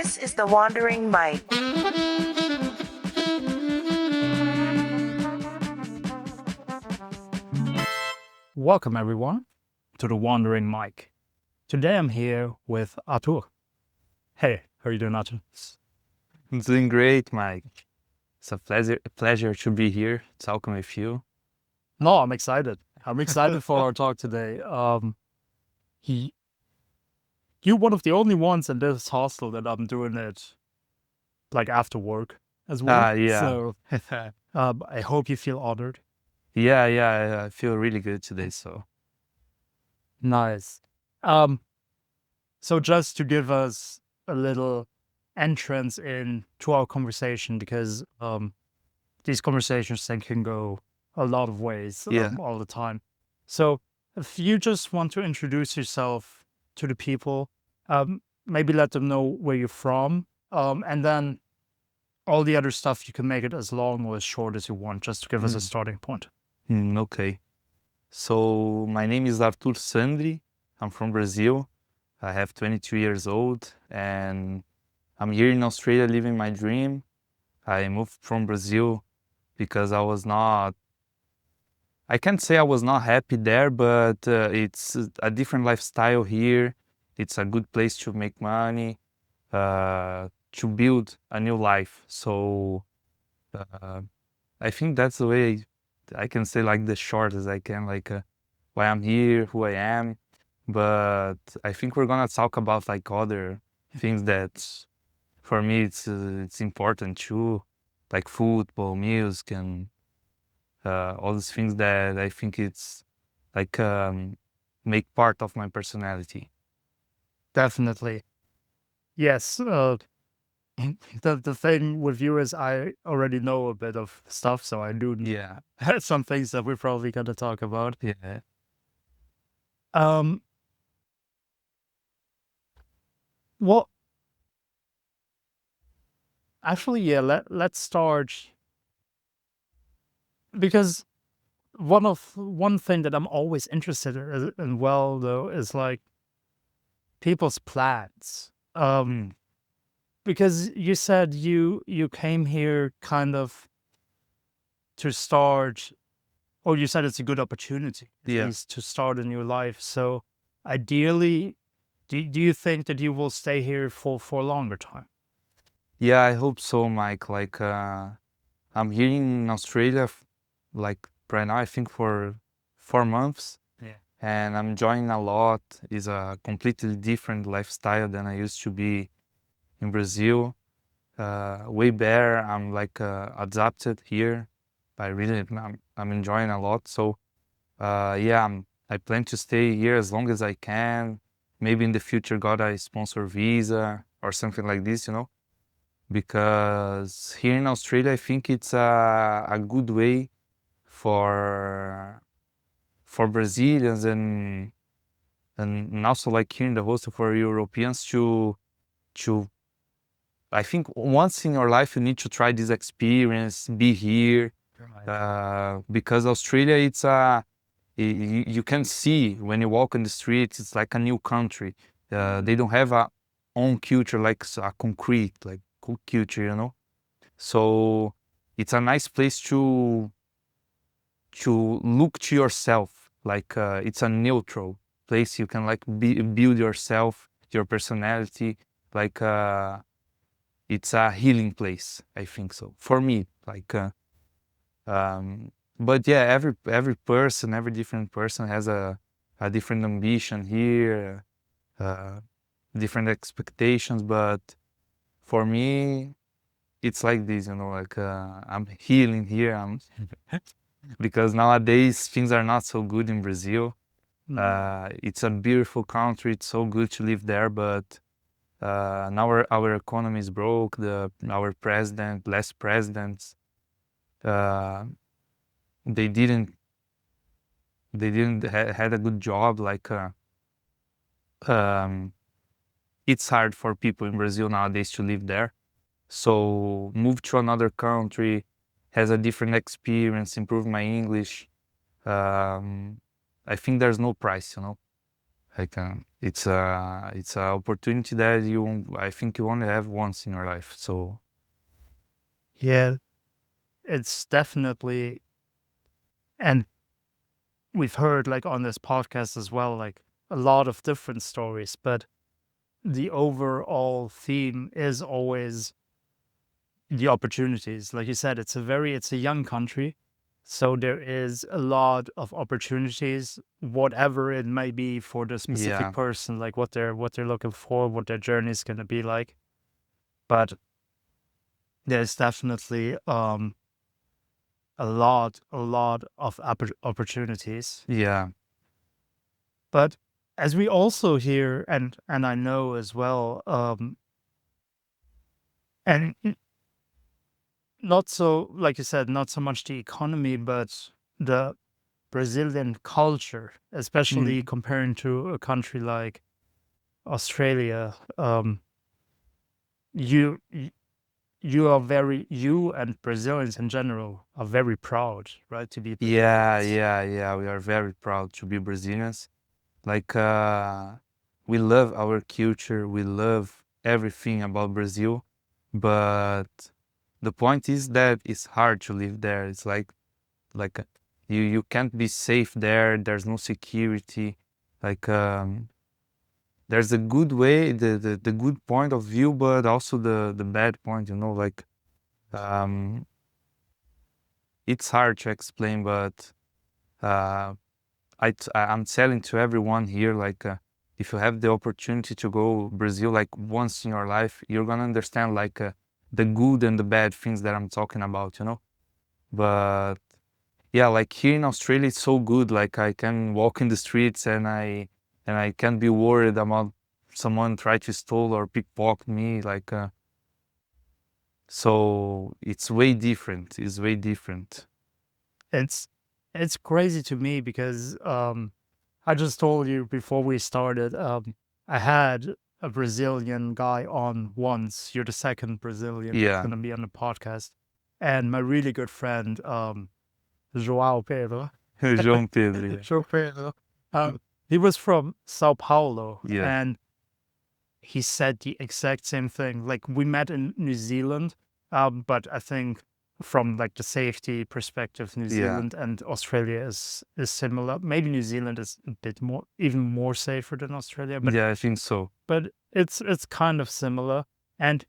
This is the Wandering Mike. Welcome everyone to the Wandering Mike. Today I'm here with Artur. Hey, how are you doing, Artur? I'm doing great, Mike. It's a pleasure to be here talking with you. No, I'm excited. I'm excited for our talk today. He, you're one of the only ones in this hostel that I'm doing it like after work as well. Yeah. So I hope you feel honored. Yeah, I feel really good today, so. Nice. Um, so just to give us a little entrance into our conversation, because these conversations then can go a lot of ways Yeah. all the time. So if you just want to introduce yourself to the people, maybe let them know where you're from, and then all the other stuff you can make it as long or as short as you want, just to give us a starting point. Okay. So my name is Artur Sandri. I'm from Brazil. I have 22 years old and I'm here in Australia living my dream. I moved from Brazil because I can't say I was not happy there, but it's a different lifestyle here. It's a good place to make money, to build a new life. So uh, I think that's the way I can say like the short as I can, like why I'm here, who I am. But I think we're gonna talk about like other things that for me it's important too, like football, music, and all these things that I think it's like make part of my personality. Definitely. Yes. The thing with you is I already know a bit of stuff, so I do Yeah, some things that we're probably going to talk about. yeah, Um, well, actually, yeah. Let's start because one thing that I'm always interested in, well, though, is like people's plans. mm, Because you said you came here kind of to start, or you said it's a good opportunity at yeah, least to start a new life. So ideally, do you think that you will stay here for a longer time? yeah. I hope so, Mike. Like I'm here in Australia, like right now, I think for 4 months, Yeah. and I'm enjoying a lot. It's a completely different lifestyle than I used to be in Brazil. Way better. I'm like adapted here. I'm enjoying a lot. So yeah, I plan to stay here as long as I can. Maybe in the future, got a sponsor visa or something like this. Because here in Australia, I think it's a good way for Brazilians and also like here in the hostel for Europeans to I think once in your life you need to try this experience, be here, because Australia it's you can see when you walk on the streets it's like a new country. They don't have a own culture like a concrete like culture. So it's a nice place to look to yourself. Like it's a neutral place you can like build yourself, your personality. Like it's a healing place. I think so for me. Like. Um, but yeah, every person, every different person has a different ambition here, uh, different expectations. But for me, it's like this. Like I'm healing here. Because nowadays things are not so good in Brazil. It's a beautiful country. It's so good to live there, but now our economy is broke. Our president, last presidents, uh, they didn't had a good job. Like um, it's hard for people in Brazil nowadays to live there. So move to another country, has a different experience, improve my English. I think there's no price. Like it's a opportunity that I think you only have once in your life. So Yeah, it's definitely, and we've heard like on this podcast as well, like a lot of different stories, but the overall theme is always the opportunities. Like you said, it's a young country. So there is a lot of opportunities, whatever it may be for the specific yeah, person, like what they're looking for, what their journey is gonna be like. But there's definitely a lot of opportunities. yeah, But as we also hear, and I know as well, and not so, like you said, not so much the economy, but the Brazilian culture, especially mm, comparing to a country like Australia. You y- you and Brazilians in general are very proud, right, to be yeah, Brazilians. yeah, yeah. We are very proud to be Brazilians. Like we love our culture. We love everything about Brazil, but the point is that it's hard to live there. It's like you can't be safe there. There's no security. Like there's a good way, the good point of view, but also the bad point. Like um, it's hard to explain, but uh, I'm telling to everyone here, like if you have the opportunity to go Brazil like once in your life, you're gonna understand like the good and the bad things that I'm talking about. But yeah, like here in Australia, it's so good. Like I can walk in the streets and I can't be worried about someone try to steal or pickpocket me. Like so, it's way different. It's way different. It's it's crazy to me because I just told you before we started, I had a Brazilian guy on once. You're the second Brazilian that's Yeah, gonna be on the podcast. And my really good friend, João Pedro. João Pedro. Yeah, João Pedro. He was from Sao Paulo, yeah, and he said the exact same thing. Like we met in New Zealand, but I think from like the safety perspective, New yeah. Zealand and Australia is similar. Maybe New Zealand is a bit more, even more safer than Australia, but Yeah, I think so. it's kind of similar. And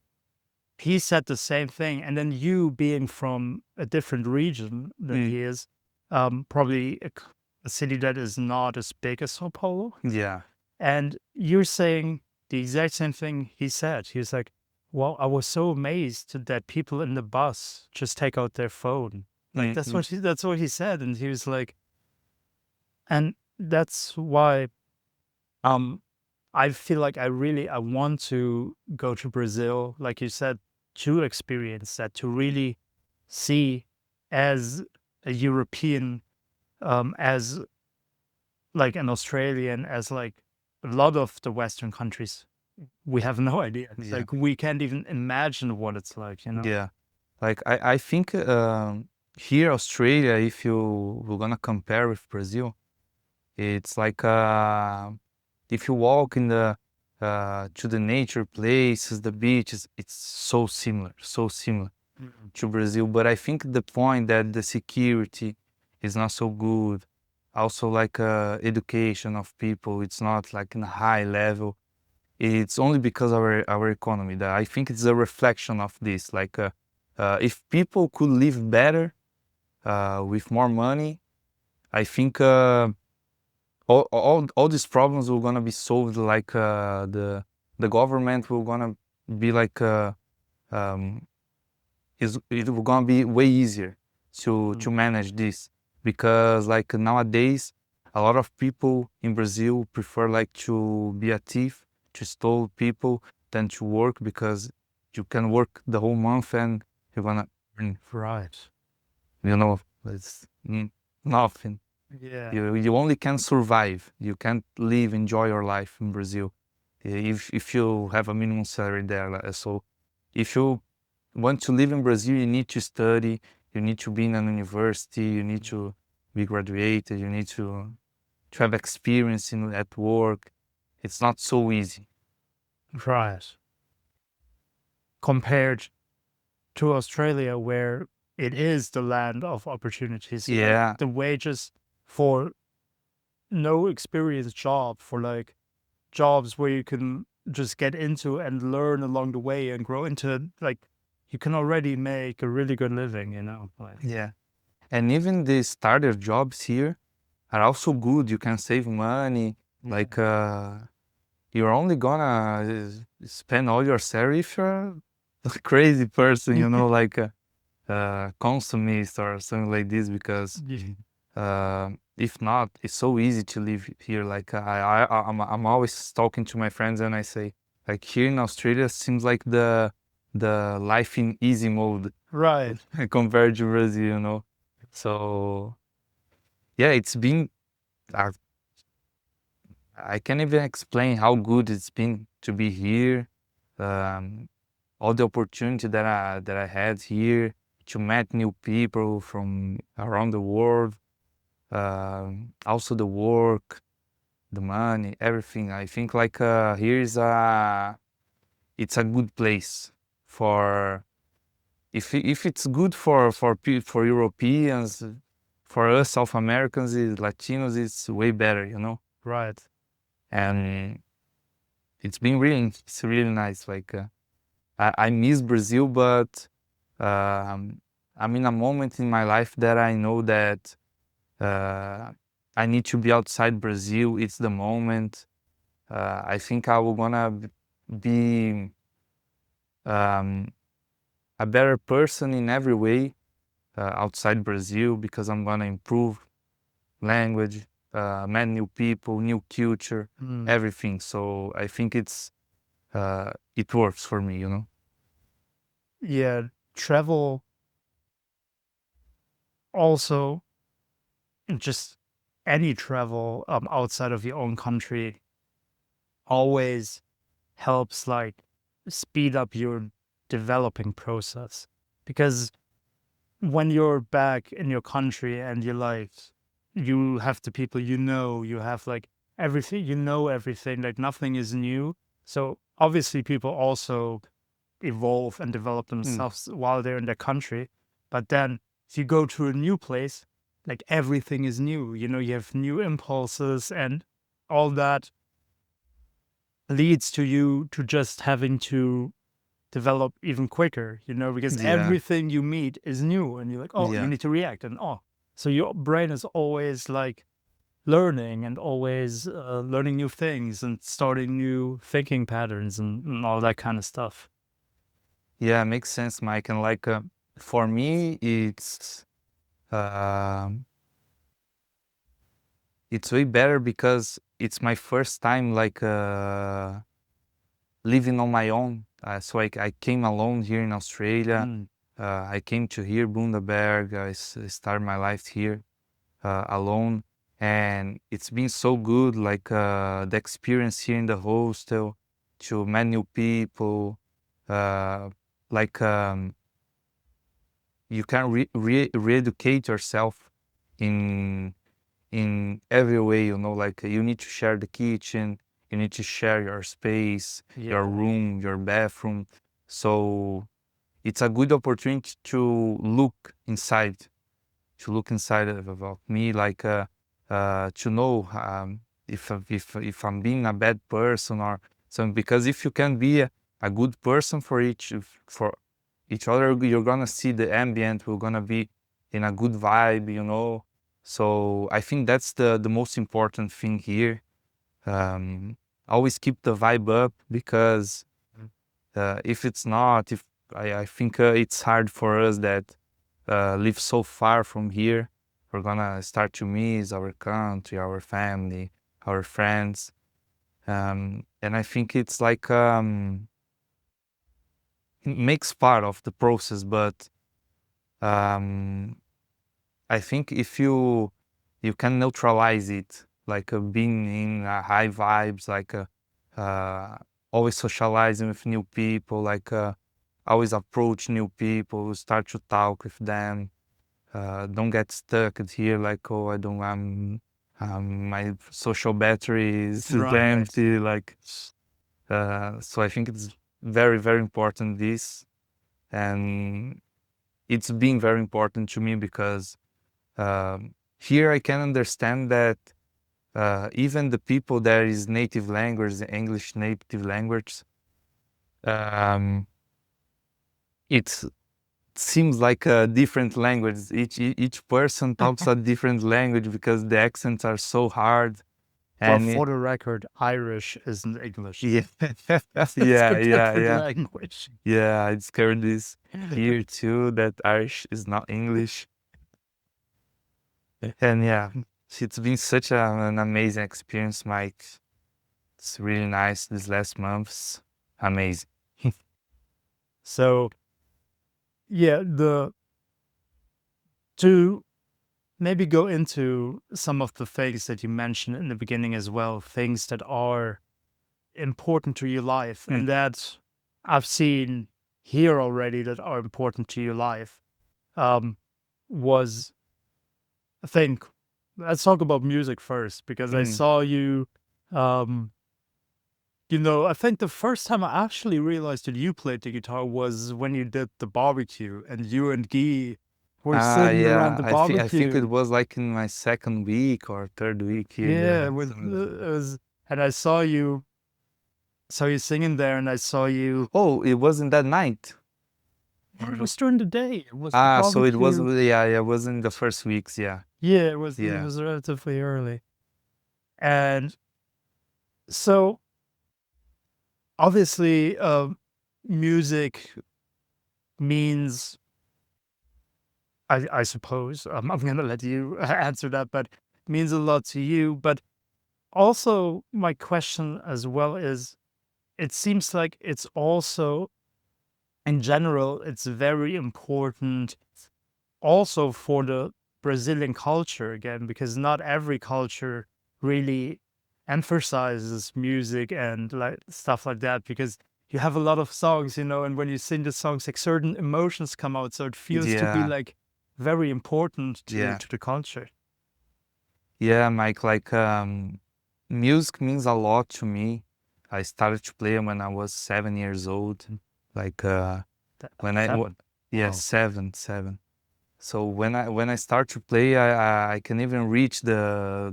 he said the same thing. And then you being from a different region than Mm, he is, probably a city that is not as big as Sao Paulo, yeah. and you're saying the exact same thing he said. He was like, "Well, I was so amazed that people in the bus just take out their phone." Like Mm, that's mm, what he said, and he was like, and that's why um I feel like I want to go to Brazil, like you said, to experience that, to really see as a European, as like an Australian, as like a lot of the Western countries. We have no idea. yeah, Like we can't even imagine what it's like. yeah. Like I think here Australia, if you we're gonna compare with Brazil, it's like if you walk in the to the nature places, the beaches, it's so similar Mhm. to Brazil. But I think the point that the security is not so good. Also, like education of people, it's not like in a high level. It's only because of our economy that I think it's a reflection of this. Like, if people could live better with more money, I think all these problems will gonna be solved. Like the government will gonna be like um, it will gonna be way easier to Mm. manage this because like nowadays a lot of people in Brazil prefer like to be a thief, to steal people than to work because you can work the whole month and you're gonna earn, Right. you know, it's nothing. Yeah. You only can survive. You can't live, enjoy your life in Brazil if you have a minimum salary there. So if you want to live in Brazil, you need to study, you need to be in an university, you need Mm. to be graduated, you need to to have experience at work. It's not so easy. Right. Compared to Australia, where it is the land of opportunities, Yeah, the wages for no experience job, for like jobs where you can just get into and learn along the way and grow into it, like you can already make a really good living, like yeah. And even the starter jobs here are also good. You can save money. Like you're only gonna spend all your salary if you're a crazy person, like a consumist or something like this. Because if not, it's so easy to live here. Like I'm always talking to my friends and I say, like here in Australia seems like the life in easy mode right. compared to Brazil. So yeah, it's been. Uh, I can't even explain how good it's been to be here. Um, all the opportunity that I had here to meet new people from around the world. Also the work, the money, everything. I think like here is it's a good place for if it's good for Europeans, for us South Americans, Latinos, it's way better. Right. And it's really nice. Like I miss Brazil, but um, I'm in a moment in my life that I know that uh, I need to be outside Brazil. It's the moment. I think I will gonna be um, a better person in every way outside Brazil because I'm gonna improve language, met new people, new culture, Mm. everything. So I think it works for me. Yeah, travel also, just any travel outside of your own country always helps like speed up your developing process, because when you're back in your country and you're like, you have the people, you have like everything, everything, like nothing is new. So obviously people also evolve and develop Mm. themselves while they're in their country. But then if you go to a new place, like everything is new, you have new impulses, and all that leads to you to just having to develop even quicker, because Yeah, everything you meet is new and you're like, oh, you yeah. need to react. And so your brain is always like learning and always learning new things and starting new thinking patterns and all that kind of stuff. Yeah, makes sense, Mike. And like for me, um it's way better because it's my first time like living on my own. So I came alone here in Australia. Mm. I came to here, Bundaberg. I started my life here alone, and it's been so good. Like the experience here in the hostel, to meet new people, uh, like you can re-educate yourself in every way, like you need to share the kitchen, you need to share your space, your Yeah. room, your bathroom. So it's a good opportunity to look inside about me, like to know if I'm being a bad person or something. Because if you can be a good person for each other, you're gonna see the ambient. We're gonna be in a good vibe. So I think that's the most important thing here. Um, Always keep the vibe up because if it's not, if I think it's hard for us that live so far from here. We're gonna start to miss our country, our family, our friends, and I think it's like it makes part of the process. But um, I think if you can neutralize it, like being in high vibes, like uh, always socializing with new people, like always approach new people, start to talk with them. Don't get stuck here like, oh, My social battery is Right. empty. Like, so I think it's very, very important this, and it's been very important to me because here I can understand that even the people that is native language, English native language, um, it seems like a different language. Each person talks a different language because the accents are so hard. Well, And for the record, Irish isn't English. yeah, It's yeah, a yeah, different yeah, language. yeah. I discovered this here too, that Irish is not English. And yeah, it's been such an amazing experience, Mike. It's really nice these last months. Amazing. So yeah, to maybe go into some of the things that you mentioned in the beginning as well, things that are important to your life Mm. and that I've seen here already that are important to your life, was I think let's talk about music first because I Mm. saw you, um, I think the first time I actually realized that you played the guitar was when you did the barbecue and you and Guy were sitting around Yeah. the I think it barbecue. was like in my second week or third week here. Yeah, Yeah. with Something like it was, and I saw you singing there, and I saw you. Oh, it wasn't that night. It was during the day. It was the So it was, barbecue. yeah, it was in the first weeks. Yeah. Yeah, it was. It Yeah. was relatively early, and so obviously, music means. I suppose I'm gonna let you answer that, but means a lot to you. But also, my question as well is, it seems like it's also in general, it's very important also for the Brazilian culture again, because not every culture really emphasizes music and like stuff like that because you have a lot of songs, and when you sing the songs, like certain emotions come out, so it feels to be Yeah. like very important to Yeah. to the culture. Yeah, Mike, like music means a lot to me. I started to play when I was 7 years old. Like when I Seven. yeah, Wow. 7. So when I start to play, I can even reach the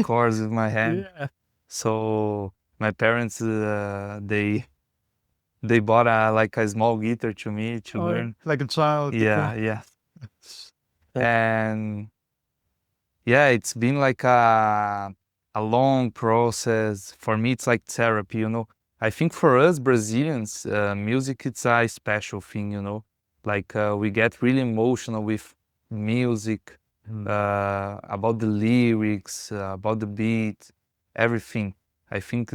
chords with my hand. Yeah. So my parents they bought like a small guitar to me to Oh, learn. like a child. Yeah, yeah. And yeah, it's been like a long process. For me, it's like therapy. I think for us Brazilians, music it's a special thing. Like we get really emotional with music, Mm. about the lyrics, about the beat, everything. I think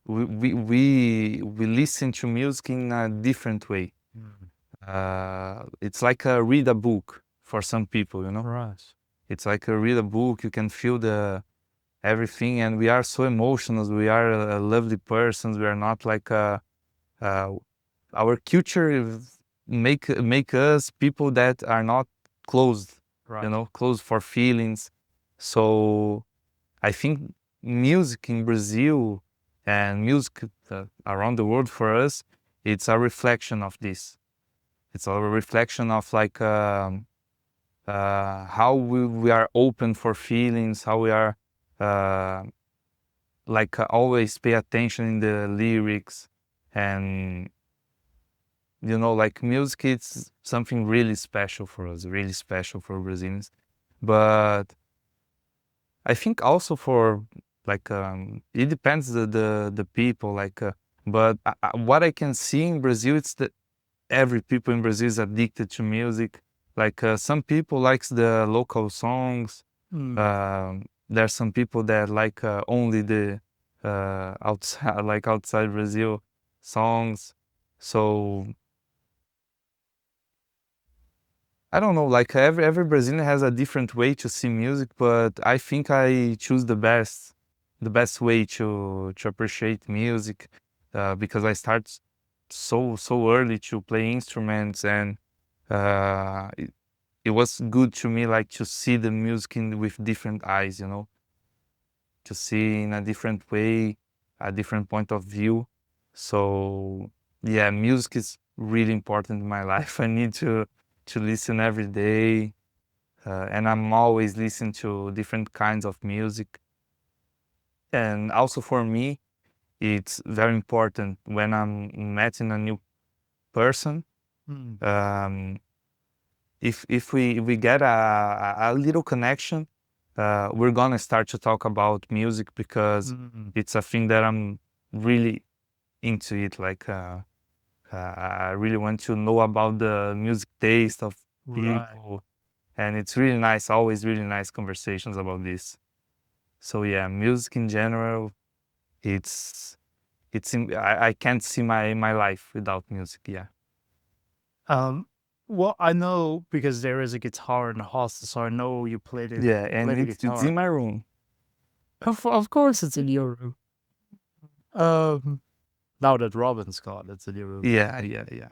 we listen to music in a different way. Mm. It's like read a book for some people. Right. It's like read a book. You can feel the everything, and we are so emotional. We are lovely persons. We are not like uh, our culture make us people that are not closed. Right. Closed for feelings. So I think music in Brazil and music around the world for us, it's a reflection of this. It's a reflection of like. How we are open for feelings, how we are uh, like always pay attention in the lyrics, and like music it's something really special for us, really special for Brazilians. But I think also for like it depends the people like but what I can see in Brazil, it's that every people in Brazil is addicted to music. Like some people likes the local songs. Mm. There's some people that like only the outside like outside Brazil songs. So I don't know. Like every Brazilian has a different way to see music, but I think I choose the best way to appreciate music because I start so early to play instruments, and uh, it was good to me, like, to see the music with different eyes, you know, to see in a different way, a different point of view. So yeah, music is really important in my life. I need to listen every day, and I'm always listening to different kinds of music. And also for me, it's very important when I'm meeting a new person. Mm. Um, if we get a little connection, we're gonna start to talk about music because Mm. it's a thing that I'm really into it. Like, I really want to know about the music taste of Right. people, and it's really nice. Always really nice conversations about this. So yeah, music in general, it's I can't see my life without music. Yeah, Um, well, I know because there is a guitar in the hostel, so I know you played it. yeah, You and played the it's in guitar. my room. Of course, it's in your room. Um, Now that Robin's gone, it's in your room. Yeah, yeah, yeah.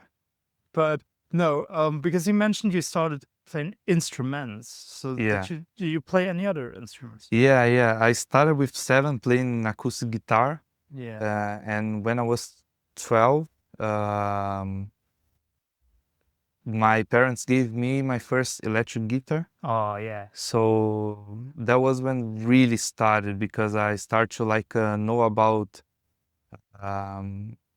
But no, because you mentioned you started playing instruments. So Yeah. do you play any other instruments? Yeah, yeah. I started with 7 playing acoustic guitar, Yeah. and when I was 12, um, my parents gave me my first electric guitar. Oh yeah. So that was when really started because I started to like know about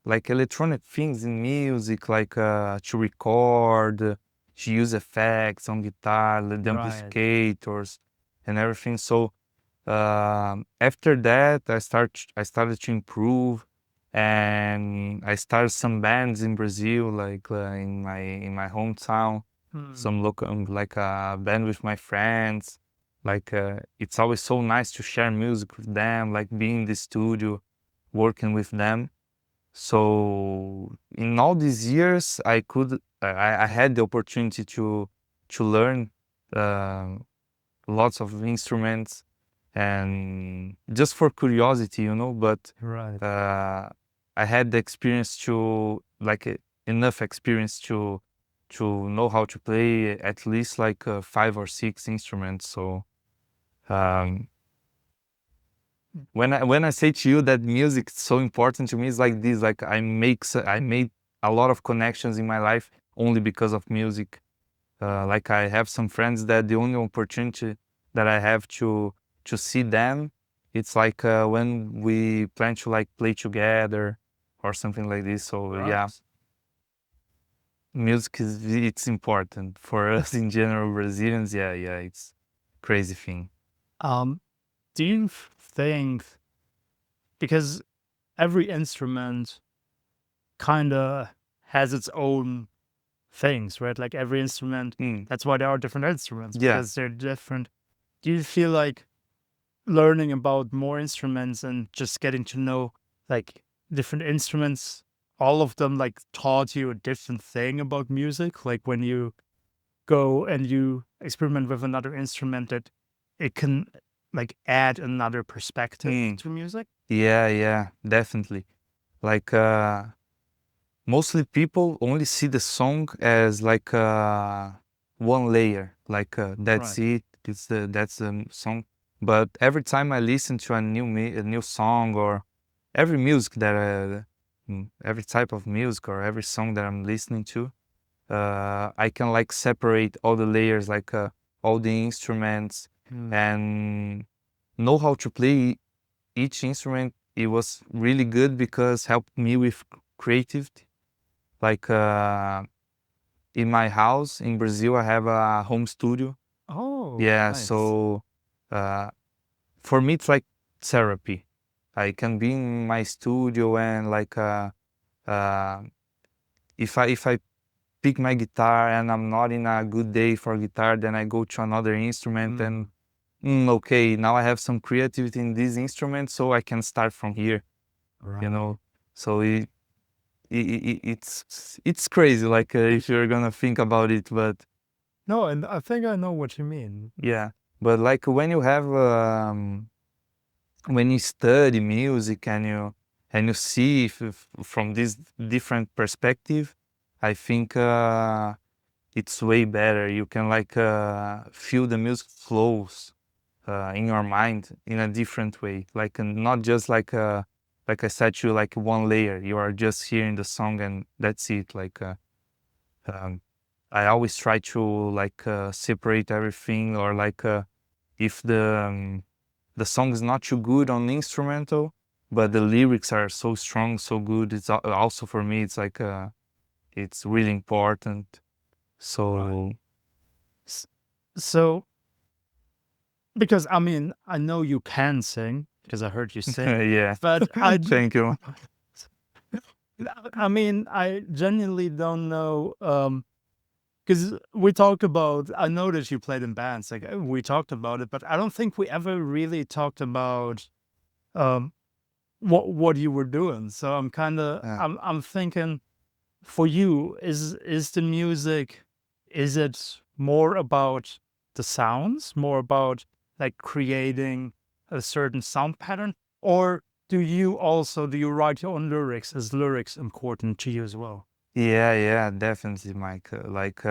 like electronic things in music, like to record, to use effects on guitar, the Right. amplificators, and everything. So after that, I started to improve, and I started some bands in Brazil, like in my hometown, Hmm. some local like a band with my friends. Like it's always so nice to share music with them, like being in the studio, working with them. So in all these years, I had the opportunity to learn uh, lots of instruments and just for curiosity, you know. But Right. uh, I had the experience to like enough experience to know how to play at least like 5 or 6 instruments. So um, when I say to you that music is so important to me, it's like this. Like I made a lot of connections in my life only because of music. Like I have some friends that the only opportunity that I have to see them, it's like when we plan to like play together or something like this. So yeah, Right. music is it's important for us in general Brazilians. Yeah, yeah, it's crazy thing. Um, do you think because every instrument kind of has its own things, right? Like every instrument, Mm, that's why there are different instruments yeah. because they're different. Do you feel like learning about more instruments and just getting to know like different instruments, all of them like taught you a different thing about music? Like when you go and you experiment with another instrument, that it can like add another perspective Mm, to music? yeah, yeah, definitely. Like mostly people only see the song as like one layer, like that's Right. it, that's the song. But every time I listen to a new song or every music that every type of music or every song that I'm listening to, I can like separate all the layers, like all the instruments, Mm. and know how to play each instrument. It was really good because helped me with creativity. Like in my house in Brazil, I have a home studio. Oh, Yeah, nice. so uh, for me, it's like therapy. I can be in my studio and like uh, if I pick my guitar and I'm not in a good day for guitar, then I go to another instrument and Mm. okay, now I have some creativity in this instrument, so I can start from here. You Right. know, so it's crazy. Like if you're gonna think about it, but No, and I think I know what you mean. yeah, but like when you study music and you see if from this different perspective, I think it's way better. You can like feel the music flows in your mind in a different way. Like not just like I said to you, like one layer. You are just hearing the song and that's it. Like um, I always try to like separate everything, or like if the song is not too good on the instrumental, but the lyrics are so strong, so good. It's also for me. It's like it's really important. Right. So S- So, because I mean, I know you can sing because I heard you sing, yeah, but thank you. I mean, I genuinely don't know. Because we talked about, I know that you played in bands, like we talked about it, but I don't think we ever really talked about um, what you were doing. So I'm kind of, Uh, I'm thinking, for you, is the music, is it more about the sounds, more about like creating a certain sound pattern, or do you write your own lyrics? Is lyrics important to you as well? yeah, definitely, Mike. Like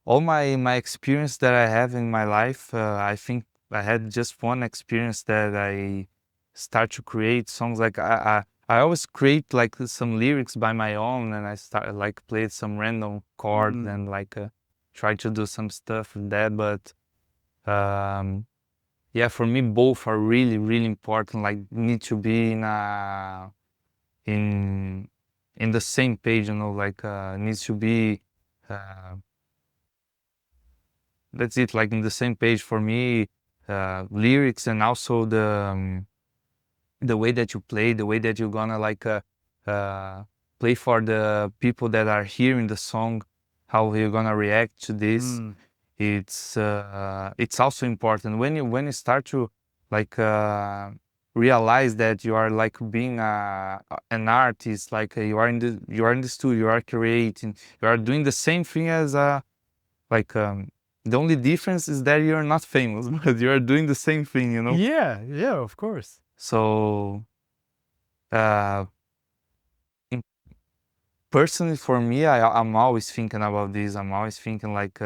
all my experience that I have in my life, I think I had just one experience that I start to create songs. Like I always create like some lyrics by my own, and I start like played some random chords Mm, and like try to do some stuff with that. But um, yeah, for me both are really important. Like need to be in in the same page, you know. Like needs to be. Uh, that's it, like in the same page for me, lyrics and also the way that you play, the way that you're gonna like uh, play for the people that are hearing the song, how you're gonna react to this. mm, It's also important when you start to like realize that you are like being an artist, like you are in the studio, you are creating, you are doing the same thing as like the only difference is that you're not famous, but you're doing the same thing, you know. yeah, yeah, of course. So uh, in, personally for me, I'm always thinking about this. I'm always thinking like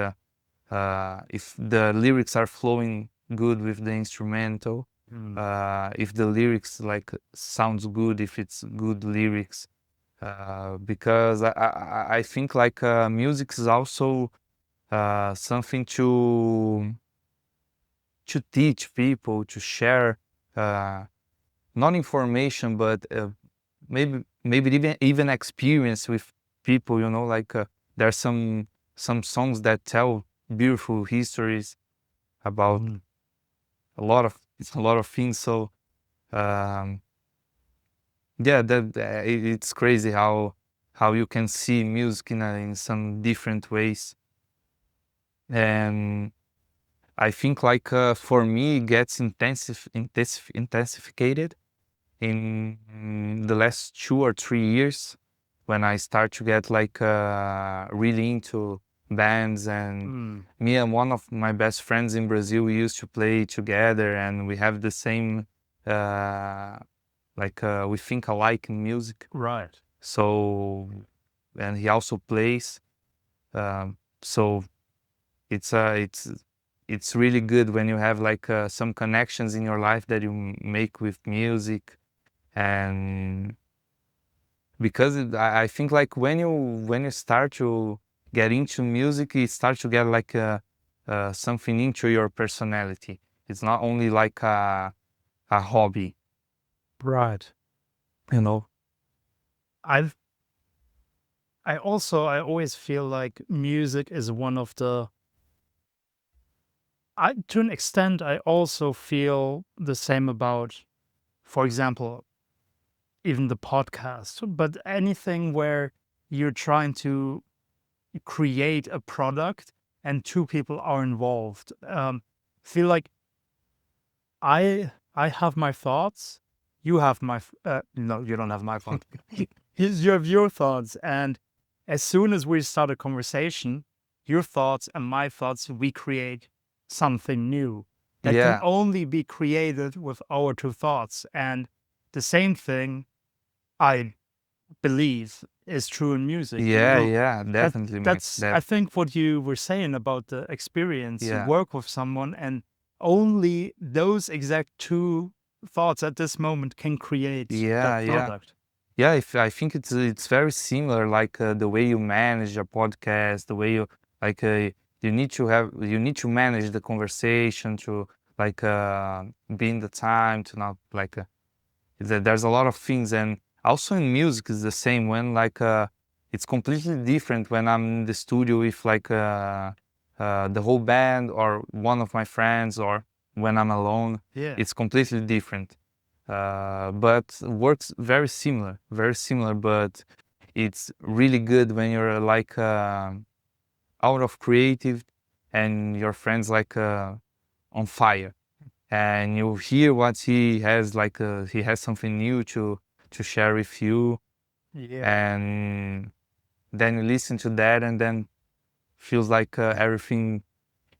if the lyrics are flowing good with the instrumental, Mm, if the lyrics like sounds good, if it's good lyrics, because I think like music is also something to teach people, to share uh, not information, but maybe even experience with people. You know, like there are some songs that tell beautiful histories about mm. a lot of a lot of things. So um, yeah, that it's crazy how you can see music in some different ways. And I think like for me it gets intensified in the last 2 or 3 years, when I start to get like really into bands. And Mm, me and one of my best friends in Brazil, we used to play together, and we have the same uh, like we think alike in music. right. So and he also plays. So it's really good when you have like some connections in your life that you make with music. And because I think like when you start to get into music, it starts to get like something into your personality. It's not only like a hobby, Right. you know. I've I always feel like music is one of the, I to an extent I also feel the same about, for example, even the podcast, but anything where you're trying to create a product and two people are involved. Feel like I have my thoughts, you have no, you don't have my thoughts. You have your thoughts, and as soon as we start a conversation, your thoughts and my thoughts, we create something new that can Yeah, only be created with our two thoughts. And the same thing, I believe is true in music. Yeah, yeah, That definitely, man. that's I That, think what you were saying about the experience. You yeah, work with someone, and only those exact two thoughts at this moment can create yeah, that yeah. product. Yeah, if I think it's very similar, like the way you manage a podcast, the way you like you need to manage the conversation to like be in the time to not like there's a lot of things, and also in music is the same when like it's completely different when I'm in the studio with like the whole band or one of my friends, or when I'm alone. Yeah. It's completely different, but works very similar, but it's really good when you're like out of creative and your friends like on fire, and you hear what he has, like he has something new to share with you, Yeah. and then you listen to that, and then feels like everything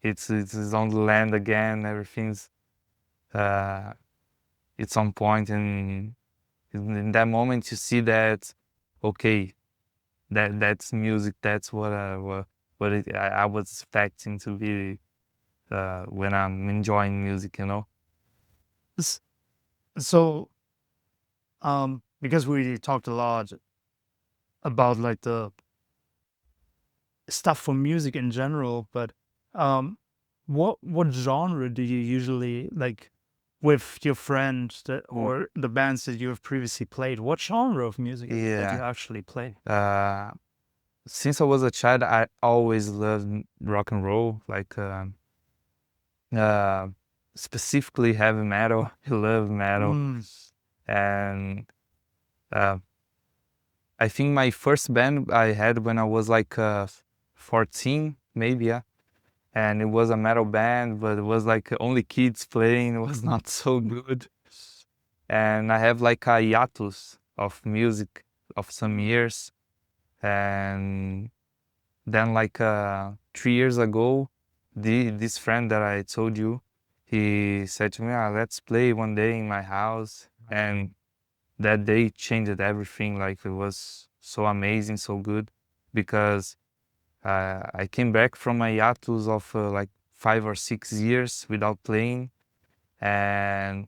it's on the land again, everything's uh, it's on point, and in that moment you see that, okay, that's music, that's what I was expecting to be when I'm enjoying music, you know. S- So, because we talked a lot about like the stuff for music in general, but um, what genre do you usually like with your friends that, Mm. or the bands that you have previously played? What genre of music is it that you Yeah. actually play? uh since I was a child, I always loved rock and roll, like uh, specifically heavy metal. I love metal, Mm. and uh, I think my first band I had when I was like 14, maybe, yeah. And it was a metal band, but it was like only kids playing. It was not so good. And I have like a hiatus of music of some years, and then like 3 years ago, this friend that I told you, he said to me, let's play one day in my house. And that day changed everything. Like it was so amazing, so good, because I came back from my hiatus of like 5 or 6 years without playing, and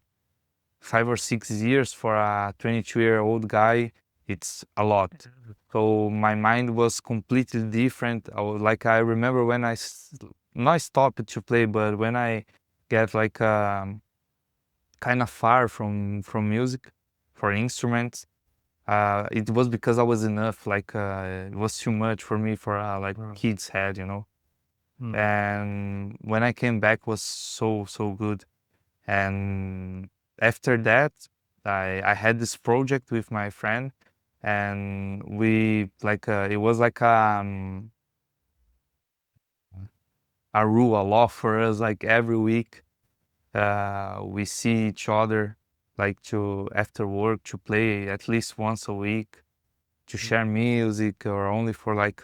5 or 6 years for a 22-year-old guy, it's a lot. So my mind was completely different. I remember when not stopped to play, but when I get like kind of far from music, for instruments, it was because I was enough. Like it was too much for me for like kid's head, you know. Mm. And when I came back, was so good. And after that, I had this project with my friend, and we like it was like a rule, a law for us. Like every week, we see each other, like to after work, to play at least once a week, to share music, or only for like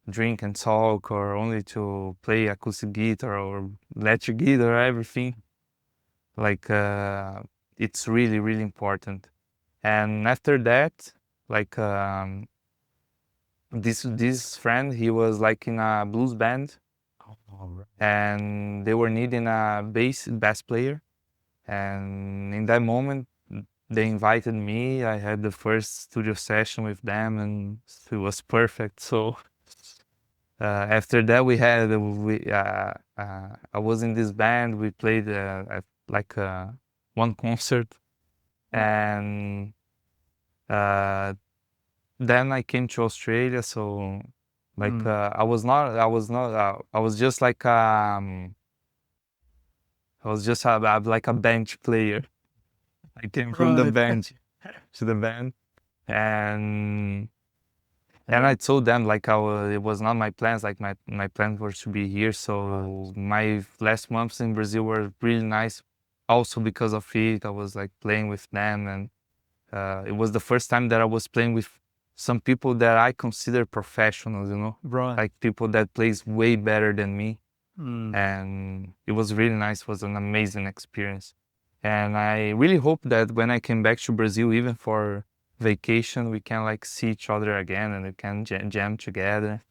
drink and talk, or only to play acoustic guitar or electric guitar, everything. Like it's really important. And after that, like this friend, he was like in a blues band, and they were needing a bass player. And in that moment, they invited me. I had the first studio session with them, and it was perfect. So after that, I was in this band. We played at like one concert, and uh, then I came to Australia. So like Mm. I was just like I was just like a bench player. I came from the Right. bench to the band, and I Yeah. told them like it was not my plans. Like my plans were to be here. So my last months in Brazil were really nice, also because of it. I was like playing with them, and it was the first time that I was playing with some people that I consider professionals. You know, Right. like people that plays way better than me, Mm. and it was really nice. It was an amazing experience, and I really hope that when I came back to Brazil, even for vacation we can like see each other again and we can jam together.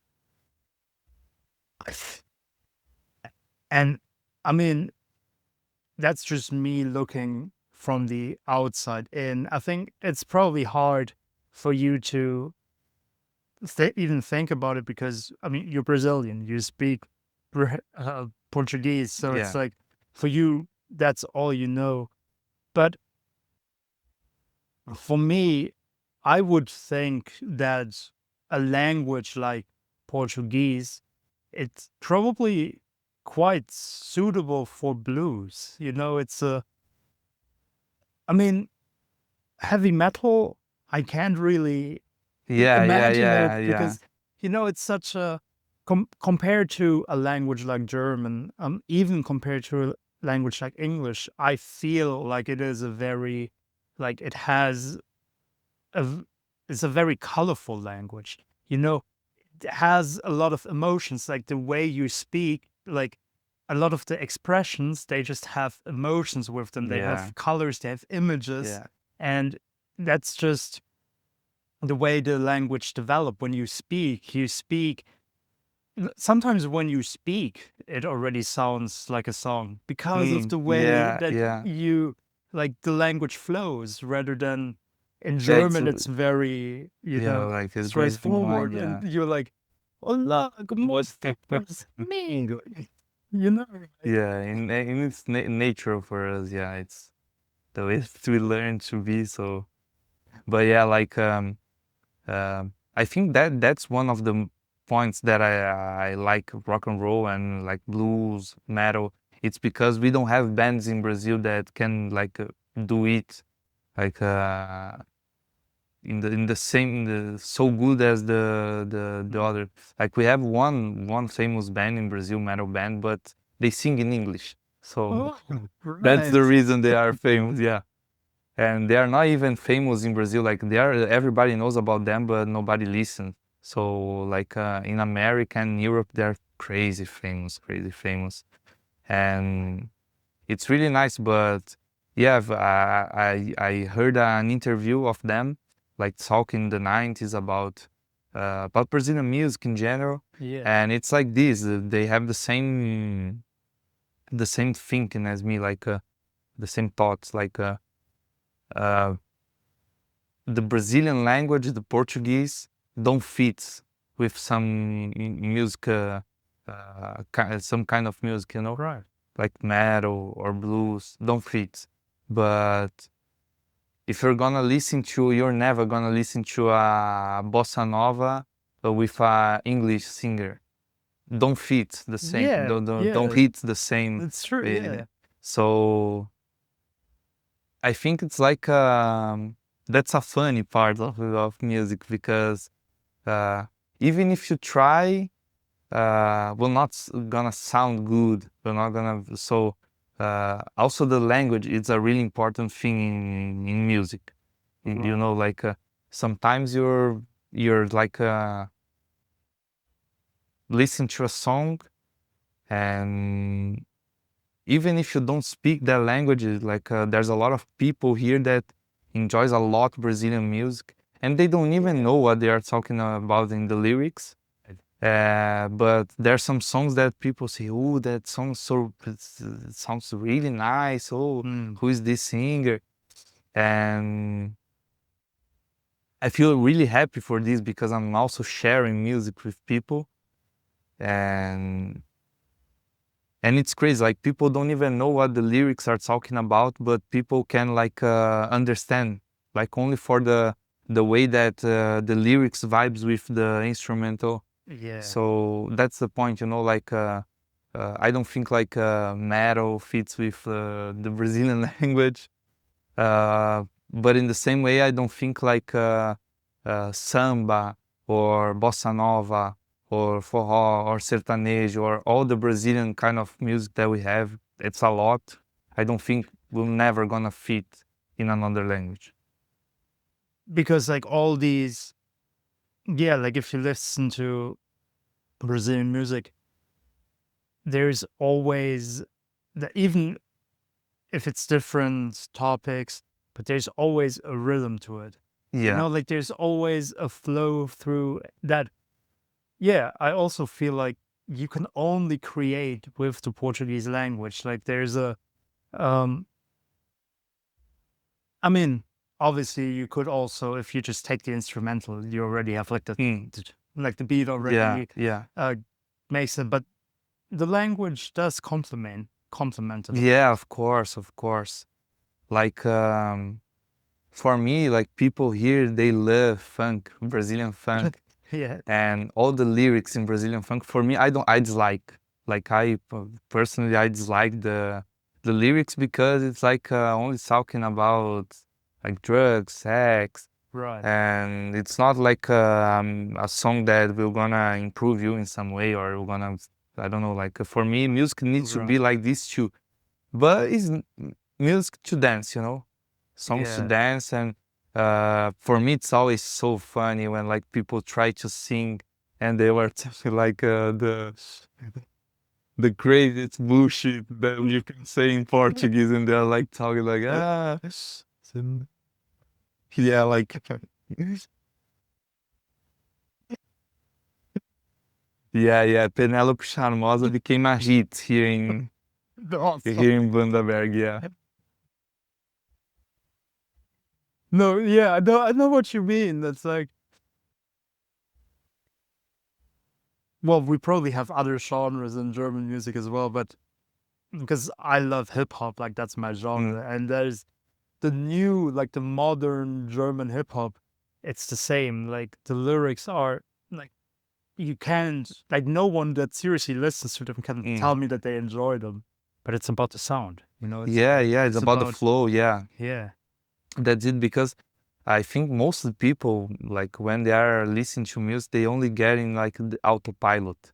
And I mean, that's just me looking from the outside in. I think it's probably hard for you to even think about it because I mean you're Brazilian, you speak Portuguese, so it's Yeah. like for you that's all you know. But for me, I would think that a language like Portuguese, it's probably quite suitable for blues. You know, it's a, I mean, heavy metal, I can't really Yeah, yeah, imagine it yeah, yeah. because, you know, it's such a, compared to a language like German, even compared to a language like English, I feel like it is a very, like it has it's a very colorful language. You know, it has a lot of emotions, like the way you speak, like a lot of the expressions, they just have emotions with them. They Yeah. have colors, they have images, Yeah. and that's just the way the language develop. When you speak. Sometimes when you speak, it already sounds like a song because of the way Yeah, that yeah. you like the language flows rather than in Yeah, it's German, it's very, you yeah, know, like it's Brazilian wine, straightforward. yeah. And you're like, Hola, ¿cómo estás, amigo? You know, like, Yeah, in its nature for us, yeah, it's the way we learn to be so. But yeah, like I think that that's one of the points that I like rock and roll and like blues, metal. It's because we don't have bands in Brazil that can like do it like in the same so good as the other. Like we have one famous band in Brazil, metal band, but they sing in English. So oh, that's the right. reason they are famous, yeah. And they are not even famous in Brazil. Like they are, everybody knows about them, but nobody listens. So like in America and Europe, they're crazy famous, crazy famous, and it's really nice. But yeah, I heard an interview of them, like talking in the 90s about Brazilian music in general, Yeah. and it's like this. They have the same thinking as me, like the same thoughts, like. Uh, the Brazilian language, the Portuguese, don't fit with some music, some kind of music, you know, Right. like metal or blues, don't fit. But if you're gonna listen to, you're never gonna listen to a bossa nova with a English singer. Don't fit the same. Yeah. Don't Yeah. hit the same. It's true. uh, Yeah. So I think it's like that's a funny part of music because uh, even if you try, will not gonna sound good. We're not gonna. So also the language is a really important thing in music. You know, like sometimes you're like listen to a song and even if you don't speak that language, like there's a lot of people here that enjoys a lot Brazilian music, and they don't even know what they are talking about in the lyrics. But there's some songs that people say, "Oh, that song it sounds really nice. Oh, Mm. who is this singer?" And I feel really happy for this because I'm also sharing music with people, and it's crazy, like people don't even know what the lyrics are talking about, but people can like understand, like only for the way that the lyrics vibes with the instrumental. Yeah. So that's the point, you know, like I don't think like metal fits with the Brazilian language, but in the same way I don't think like samba or bossa nova or forró or sertanejo or all the Brazilian kind of music that we have, it's a lot. I don't think we're never gonna fit in another language. Because like all these, yeah, like if you listen to Brazilian music, there's always that, even if it's different topics, but there's always a rhythm to it. You know, Yeah. like there's always a flow through that. Yeah, I also feel like you can only create with the Portuguese language. Like there's a, um, I mean, obviously you could also, if you just take the instrumental, you already have like Mm. like the beat Yeah. already Yeah. uh, makes it, but the language does complement it a Yeah, lot. of course, of course. Like for me, like people here, they love funk, Brazilian funk, Yeah, and all the lyrics in Brazilian funk. For me, I dislike. Like personally, I dislike the lyrics because it's like only talking about like drugs, sex, right, and it's not like a song that will gonna improve you in some way or will gonna, I don't know. Like for me, music needs to right. be like this too, but it's music to dance, songs to Yeah, dance. And for me it's always so funny when like people try to sing and they were telling like the greatest bullshit that you can say in Portuguese, and they're like talking like yeah, like yeah, Penelope Charmosa became a hit awesome. here in Bundaberg, yeah. No, yeah, I know what you mean. That's like, well, we probably have other genres in German music as well, but because I love hip hop, like that's my Mm, genre, and there's the new, like the modern German hip hop. It's the same. Like the lyrics are like you can't, like no one that seriously listens to them can mm. tell me that they enjoy them. But it's about the sound, Yeah, it's it's about the about, flow, yeah. yeah, That's it, because I think most of the people, like when they are listening to music, they only get in like the autopilot.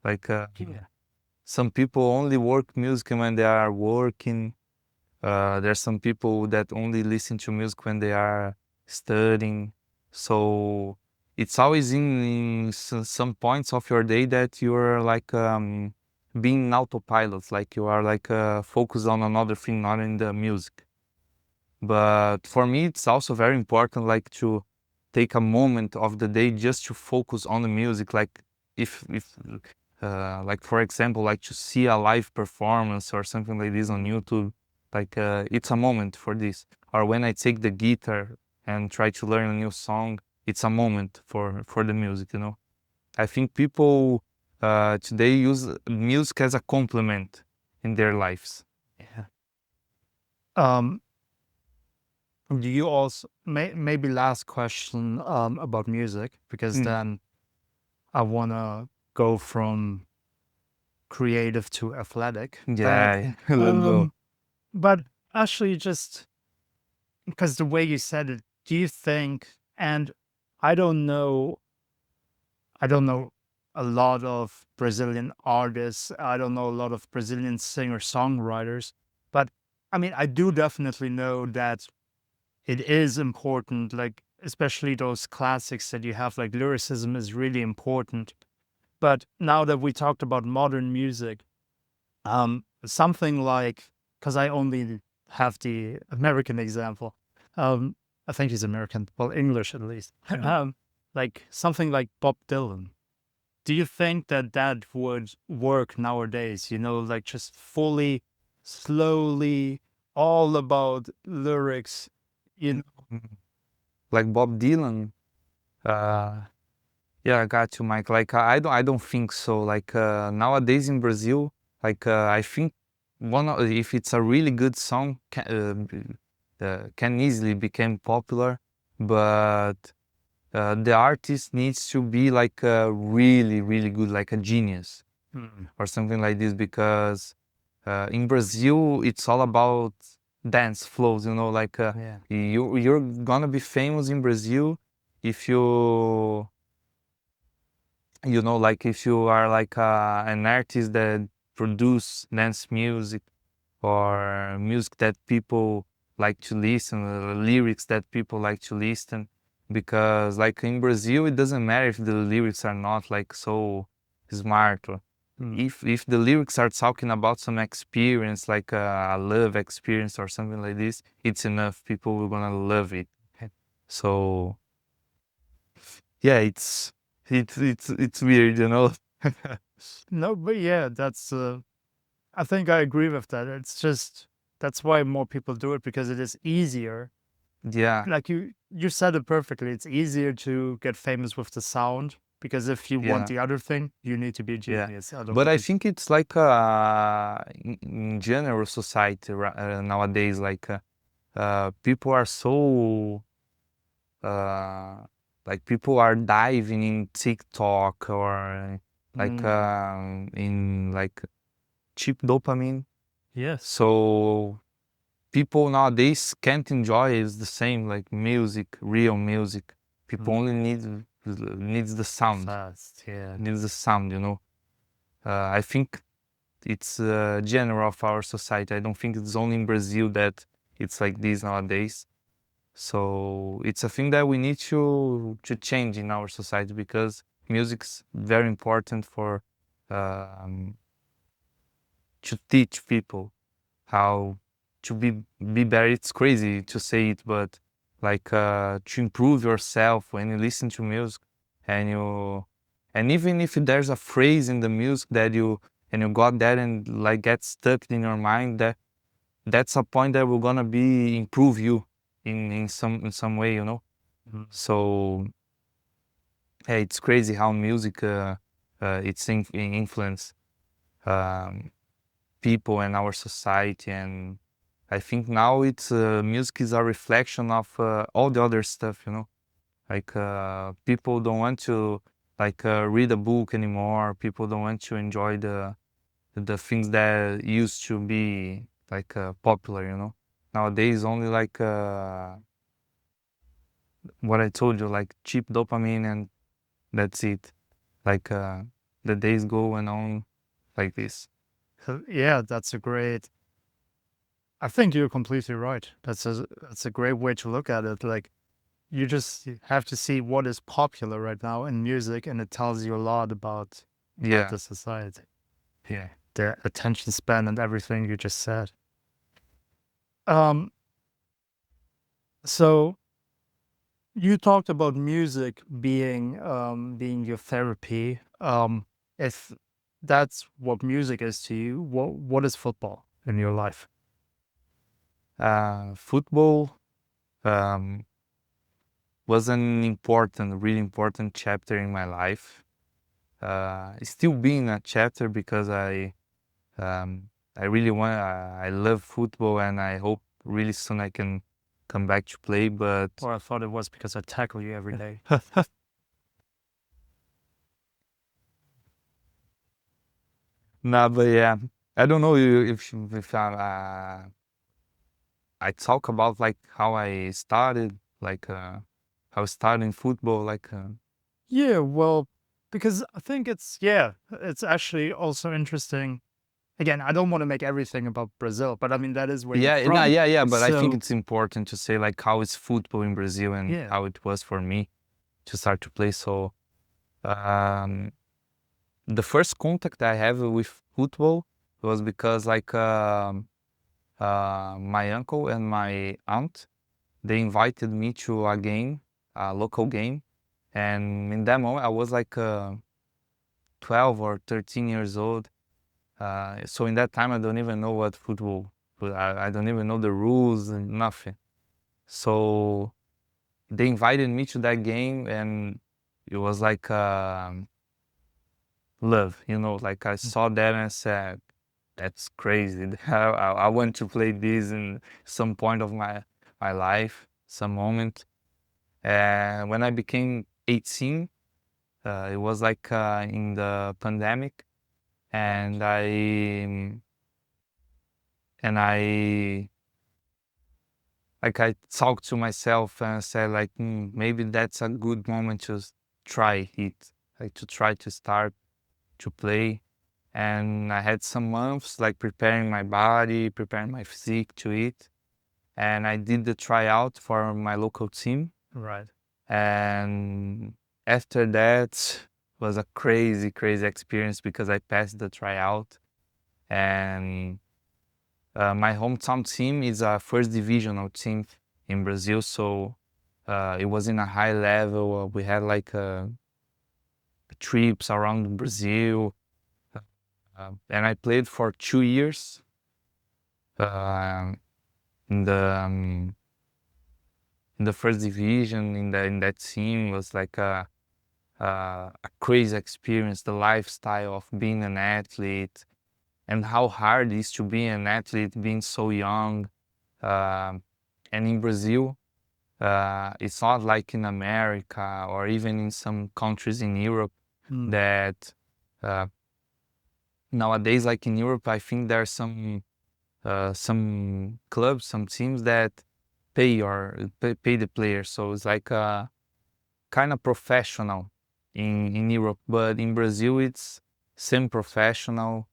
Like yeah, some people only work music when they are working. There's some people that only listen to music when they are studying. So it's always in some points of your day that you're like being in autopilot, like you are like focused on another thing, not in the music. But for me, it's also very important, like to take a moment of the day just to focus on the music. Like if like for example, like to see a live performance or something like this on YouTube, like it's a moment for this. Or when I take the guitar and try to learn a new song, it's a moment for the music. I think people today use music as a complement in their lives. yeah. Um, do you also maybe last question about music, because Mm. then I wanna go from creative to athletic, but Yeah, let's go. um, but actually just because the way you said it, do you think? And I don't know, I don't know a lot of Brazilian artists. I don't know a lot of Brazilian singer songwriters, but I mean, I do definitely know that it is important, like especially those classics that you have, like lyricism is really important. But now that we talked about modern music, something like, because I only have the American example, um, I think he's American, well, English at least. Like something like Bob Dylan. Do you think that that would work nowadays? Like just fully, slowly, all about lyrics. You know, Mm. Like Bob Dylan. Uh, yeah, I got you, Mike. Like I don't think so. Like nowadays in Brazil, like I think if it's a really good song, can easily become popular, but the artist needs to be like really, really good, like a genius Mm, or something like this, because in Brazil it's all about dance flows. Like yeah. you're gonna be famous in Brazil if like if you are like an artist that produce dance music or music that people like to listen, lyrics that people like to listen. Because like in Brazil, it doesn't matter if the lyrics are not like so smart, or Mm, if the lyrics are talking about some experience, like a love experience or something like this, it's enough. People will gonna love it. So yeah, it's weird, you know. No, but yeah, that's I think I agree with that. It's just that's why more people do it because it is easier. Yeah, Like you said it perfectly. It's easier to get famous with the sound because if you want yeah, the other thing, you need to be a yeah. genius. But I Otherwise, think it's like in general society nowadays, like people are so uh, like people are diving in TikTok or like mm, in like cheap dopamine. yes. So people nowadays can't enjoy is the same like music, real music. People Mm, only needs the sound, fast, yeah. needs the sound. You know, I think it's general of our society. I don't think it's only in Brazil that it's like this nowadays. So it's a thing that we need to change in our society because music's very important for um, to teach people how to be better. It's crazy to say it, but like to improve yourself when you listen to music and you and even if there's a phrase in the music that you got that and like get stuck in your mind, that's a point that will gonna be improve you in some way, you know. Mm. So hey, it's crazy how music it's influence um, people and our society. And I think now it's music is a reflection of all the other stuff, you know. Like people don't want to like read a book anymore. People don't want to enjoy the things that used to be like popular, you know. Nowadays only like what I told you, like cheap dopamine, and that's it. Like the days go and on like this. Yeah, that's a great. I think you're completely right. That's a great way to look at it. Like you just have to see what is popular right now in music, and it tells you a lot about Yeah, the society, yeah. their attention span, and everything you just said. Um, so you talked about music being your therapy. If that's what music is to you, what is football in your life? Football um, was an important, really important chapter in my life. It's still being a chapter because I really want, I love football and I hope really soon I can come back to play. But Or I thought it was because I tackle you every day. nah, but yeah, I don't know if I talk about like how I started, like how I started in football, like Yeah, well, because I think it's actually also interesting. Again, I don't want to make everything about Brazil, but I mean that is where you're yeah, no, from. yeah. But I think So it's important to say like how is football in Brazil and yeah, how it was for me to start to play. So um, the first contact I have with football was because like my uncle and my aunt, they invited me to a game, a local game, and in that moment I was like 12 or 13 years old. So in that time I don't even know what football, but I don't even know the rules and nothing. So they invited me to that game, and it was like love, you know. Like I mm, saw that and I said, "That's crazy. I want to play this in some point of my life, some moment." And when I became 18, it was like in the pandemic, right. and I like I talked to myself and said like maybe that's a good moment to try it, like to try to start to play. And I had some months like preparing my body, preparing my physique to it. And I did the tryout for my local team. Right. And after that was a crazy, crazy experience because I passed the tryout. And my hometown team is a first divisional team in Brazil. So It was in a high level. We had like trips around Brazil, and I played for 2 years uh, in the first division. In that team, it was like a crazy experience. The lifestyle of being an athlete and how hard it is to be an athlete being so young. Um and in Brazil, it's not like in America or even in some countries in Europe Mm. that uh, nowadays, like in Europe, I think there are some clubs, some teams that pay the players. So it's like kind of professional in Europe, but in Brazil it's semi-professional.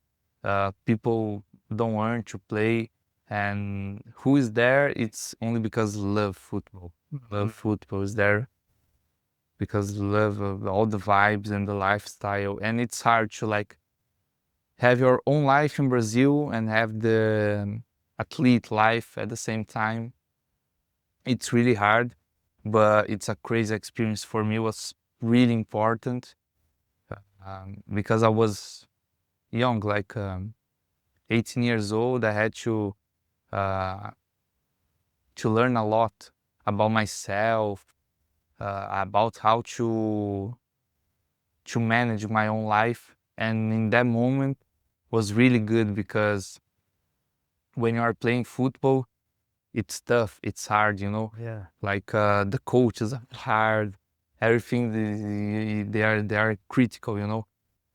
People don't earn to play, and who is there? It's only because love football. Love football is there because love of all the vibes and the lifestyle, and it's hard to like have your own life in Brazil and have the athlete life at the same time. It's really hard, but it's a crazy experience for me. It was really important because I was young, like 18 years old. I had uh, to learn a lot about myself, about how to manage my own life, and in that moment was really good because when you are playing football, it's tough, it's hard, you know. Yeah. Like the coaches are hard, everything they are critical, you know.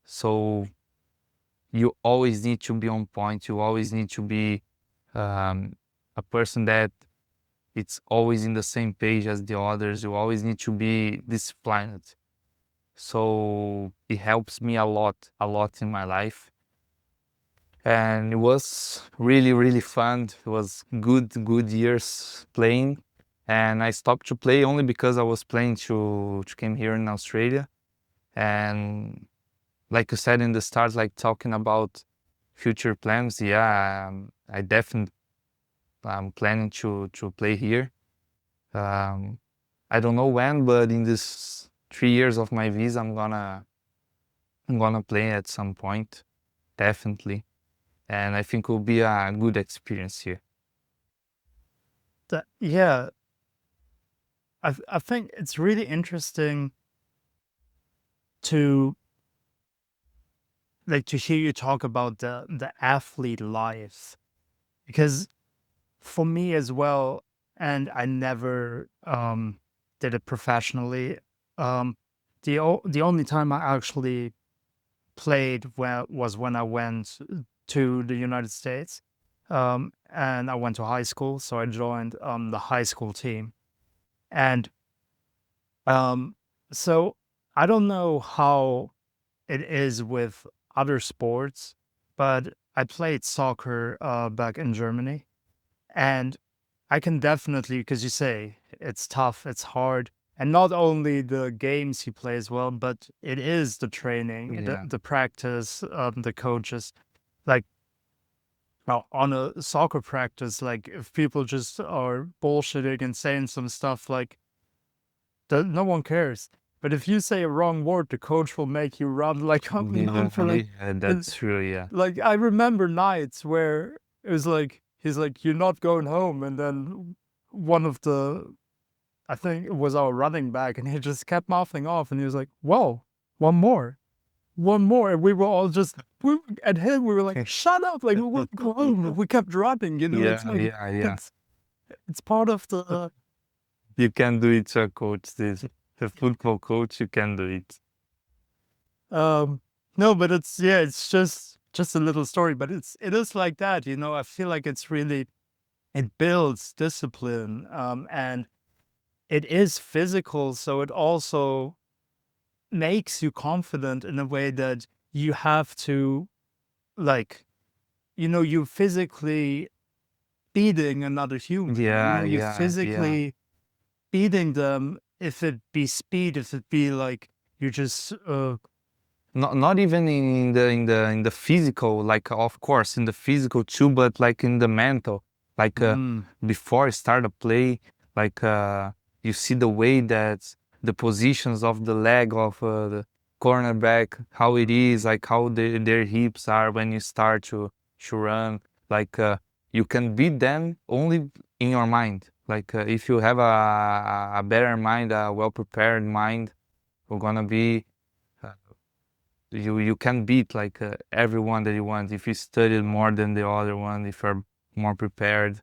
So you always need to be on point. You always need to be um, a person that it's always in the same page as the others. You always need to be disciplined. So it helps me a lot in my life. And it was really, really fun. It was good years playing. And I stopped to play only because I was playing to came here in Australia. And like you said in the start, like talking about future plans, yeah, I definitely I'm planning to play here. Um, I don't know when, but in this 3 years of my visa, I'm gonna play at some point, definitely. And I think it will be a good experience here. Yeah, I think it's really interesting to to hear you talk about the athlete life, because for me as well, and I never did it professionally. Um, the only time I actually played was when I went to the United States, and I went to high school, so I joined the high school team, and um, so I don't know how it is with other sports, but I played soccer back in Germany, and I can definitely, because you say it's tough, it's hard, and not only the games you play as well, but it is the training, Yeah, the practice, the coaches. Like on a soccer practice, like if people just are bullshitting and saying some stuff, like no one cares. But if you say a wrong word, the coach will make you run like up and down for like. yeah, And, that's true. Yeah, like I remember nights where it was like he's like, "You're not going home," and then one of the, I think it was our running back, and he just kept mouthing off, and he was like, "Whoa, one more," and we were all just at him. We were like, "Shut up!" Like we wouldn't go home. We kept running. You know, it's yeah, like yeah, yeah. it's it's part of the. You can do it, coach. This the football coach. You can do it. No, but it's, yeah, it's just a little story, but it is like that. You know, I feel like it's really, it builds discipline, and it is physical, so it also makes you confident in a way that you have to, like, you physically beating another human. Yeah, You yeah, yeah. physically beating them, if it be speed, if it be like you just Not even in the physical, like of course in the physical too, but like in the mental. Like mm, before I start a play, like you see the way that the positions of the leg of the cornerback, how it is, like how their hips are when you start to run. Like you can beat them only in your mind. Like if you have a better mind, a well prepared mind, you're gonna be uh, you can beat like everyone that you want if you studied more than the other one, if you're more prepared.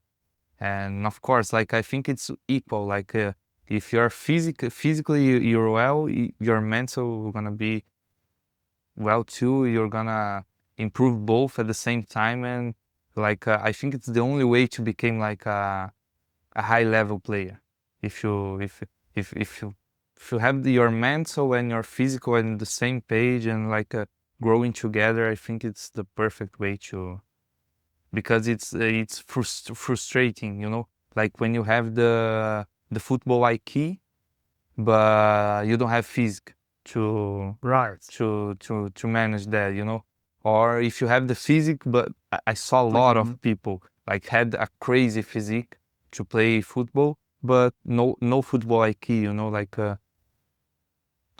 And of course, like I think it's equal. Like if you're physically you're well, your mental gonna be well too. You're gonna improve both at the same time, and like I think it's the only way to become like a high level player. If you if you if you have your mental and your physical on the same page and like growing together, I think it's the perfect way to, because it's frustrating, you know, like when you have the football IQ, but you don't have physique to Right. to manage that, you know. Or if you have the physique, but I saw a Like, lot of people like had a crazy physique to play football, but no football IQ, you know, like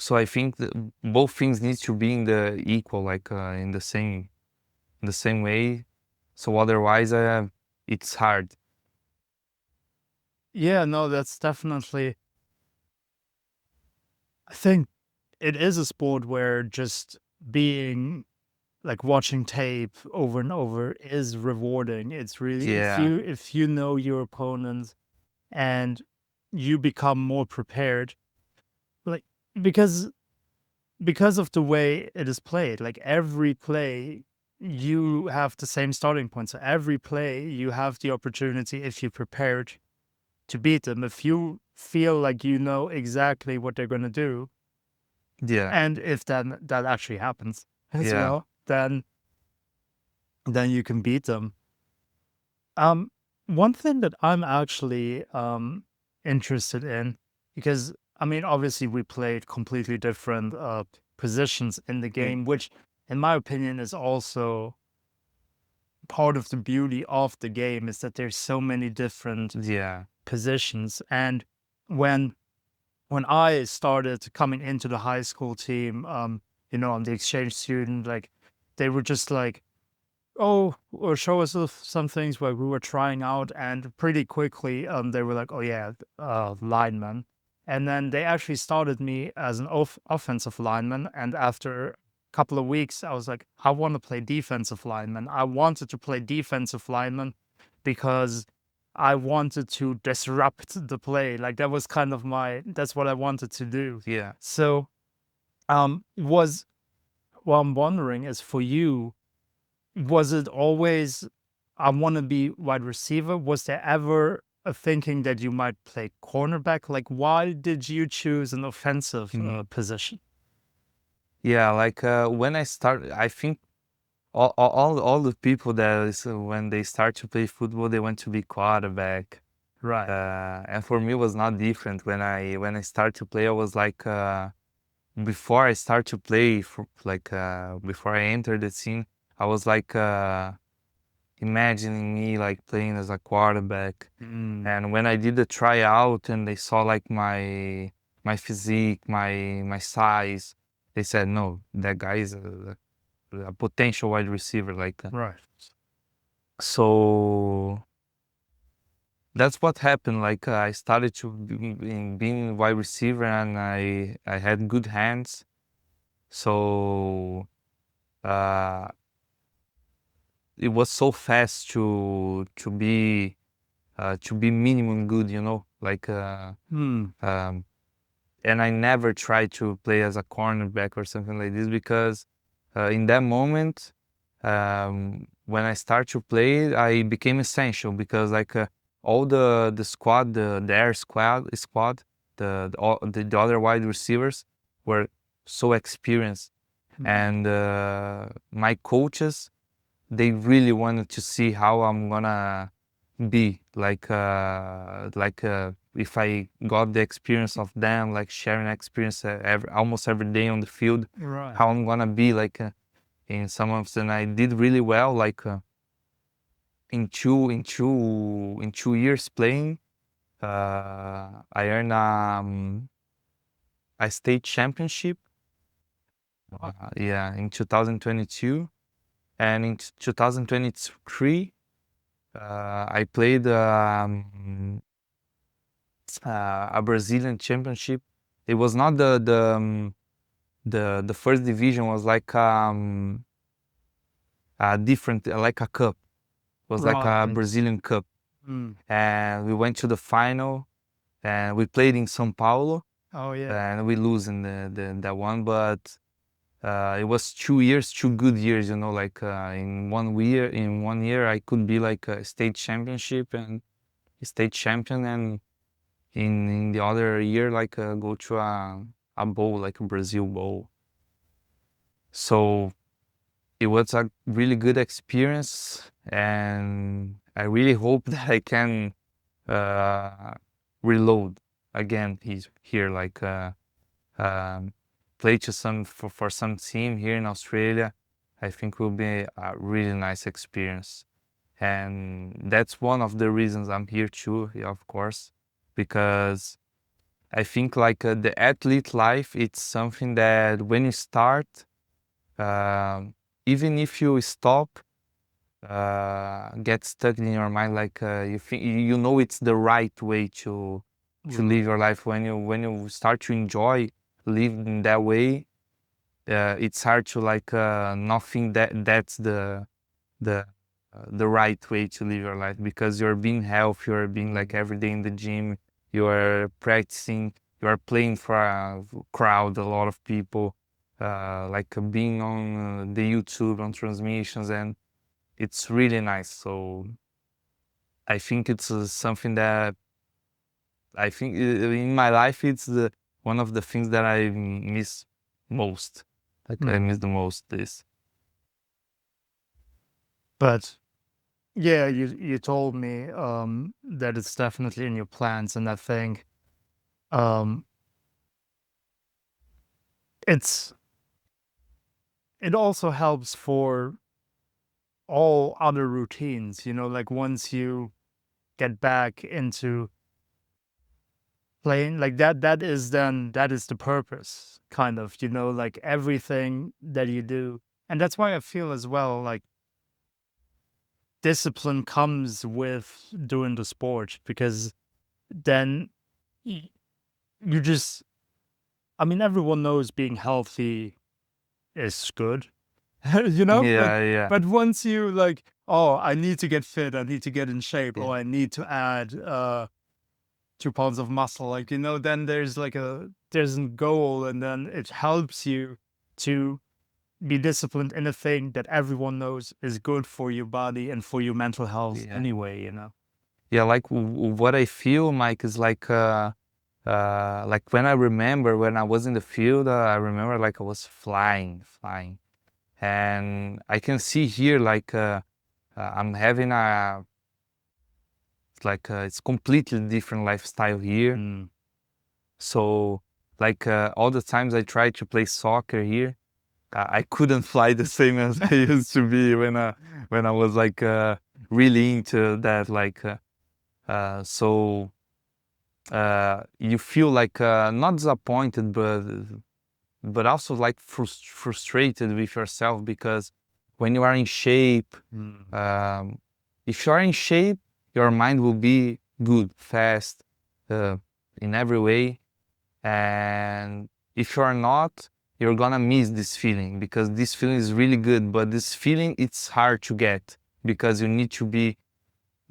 so I think that both things need to be in the equal, like in the same way. So otherwise, it's hard. yeah, no, that's definitely. I think it is a sport where just being like watching tape over and over is rewarding. It's really Yeah, if you know your opponent and you become more prepared, like because because of the way it is played, like every play you have the same starting point. So every play you have the opportunity if you prepared to beat them. If you feel like you know exactly what they're gonna do, yeah, and if that actually happens as yeah, well, then you can beat them. Um, one thing that I'm actually interested in, because I mean, obviously we played completely different positions in the mm, game, which, in my opinion, is also part of the beauty of the game, is that there's so many different yeah, positions. And when when I started coming into the high school team, I'm the exchange student, like they were just like, oh, or show us some things where we were trying out, and pretty quickly, they were like, "Oh yeah, lineman," and then they actually started me as an offensive lineman. And after a couple of weeks, I was like, "I want to play defensive lineman." I wanted to play defensive lineman because I wanted to disrupt the play. Like that was kind of that's what I wanted to do. yeah. So, was what I'm wondering is for you, was it always, "I wanna be wide receiver"? Was there ever a thinking that you might play cornerback? Like, why did you choose an offensive, Mhm. position? Yeah, like when I start, I think all the people that is, when they start to play football, they want to be quarterback. Right. And for me, it was not different. When I start to play, I was like, before I start to play, for, like before I enter the scene, I was like imagining me like playing as a quarterback. Mm, And when I did the tryout and they saw like my physique, my size, they said, no, that guy is a potential wide receiver. Like right. so that's what happened. Like I started to being wide receiver, and I had good hands. So uh, it was so fast to be minimum good, you know, like Hmm. um, and I never tried to play as a cornerback or something like this because in that moment, when I start to play, I became essential because like all the squad, the air squad, the other wide receivers were so experienced, Mm, and my coaches, they really wanted to see how I'm gonna be if I got the experience of them, like sharing experience almost every day on the field, right. how I'm gonna be like in some of them. I did really well, like in 2 years playing. I earned a state championship. Yeah, in 2022, and in 2023, I played a Brazilian championship. It was not the first division. Was like a different, like a cup. It was like a Right. Brazilian cup, Mm. and we went to the final, and we played in São Paulo, Oh yeah. and we lose in that one. But it was 2 years, 2 good years, like in 1 year I could be like a state championship and state champion, and in the other year like go to a bowl, like a Brazil bowl. So it was a really good experience, and I really hope that I can uh, reload again here, like play to for some team here in Australia. I think will be a really nice experience, and that's one of the reasons I'm here too. Yeah, of course, because I think like the athlete life, it's something that when you start, um, even if you stop, get stuck in your mind, like you think it's the right way to live your life. When you start to enjoy living that way, it's hard to like not think that's the the right way to live your life, because you're being healthy, you're being like every day in the gym, you are practicing, you are playing for a crowd, a lot of people, like being on the YouTube on transmissions, and it's really nice. So I think it's something that I think in my life it's the one of the things that I miss most. Like I Mm. miss the most this. But yeah, you told me that it's definitely in your plans, and I think um it's it also helps for all other routines, like once you get back into playing like that, that is the purpose, kind of, like everything that you do. And that's why I feel as well like discipline comes with doing the sport, because then y- you just, I mean, everyone knows being healthy is good, but Yeah, yeah, once you like, oh, I need to get fit, I need to get in shape, yeah, oh, I need to add 2 pounds of muscle, like, then there's a goal, and then it helps you to be disciplined in a thing that everyone knows is good for your body and for your mental health yeah. anyway. Yeah, like what I feel, Mike, is like when I remember when I was in the field, I remember like I was flying, and I can see here like I'm having a like it's completely different lifestyle here. Mm. So like all the times I tried to play soccer here, I couldn't fly the same as I used to be when I was like really into that. Like so you feel like not disappointed, but also like frustrated with yourself, because when you are in shape, Mm. um, if you are in shape, your mind will be good, fast, uh, in every way. And if you are not, you're gonna miss this feeling, because this feeling is really good, but this feeling, it's hard to get, because you need to be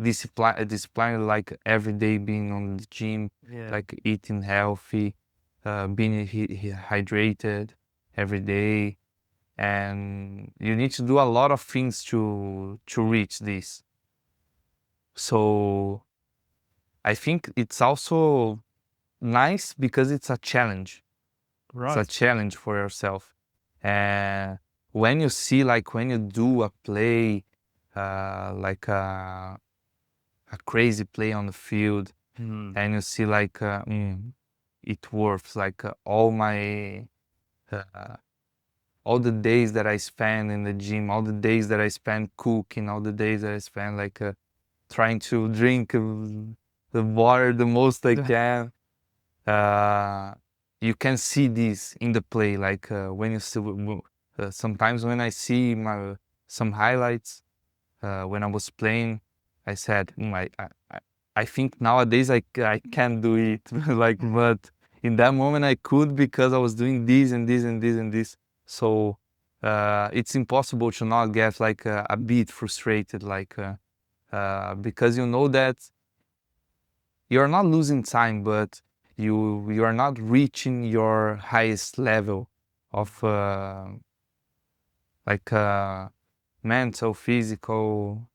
disciplined, like every day being on the gym, Yeah. like eating healthy, being hydrated every day, and you need to do a lot of things to reach this. So I think it's also nice because it's a challenge. It's a Right. challenge for yourself. And when you see, like when you do a play, like a crazy play on the field, Mm. and you see like it worth like uh, all the days that I spend in the gym, all the days that I spend cooking, all the days that I spend like trying to drink the water the most I Yeah. can. You can see this in the play, like when you see, sometimes when I see some highlights when I was playing, I said, I think nowadays I can't do it, like, but in that moment I could because I was doing this and this and this and this. So it's impossible to not get like a bit frustrated, like because you know that you're not losing time, but you are not reaching your highest level of like mental, physical,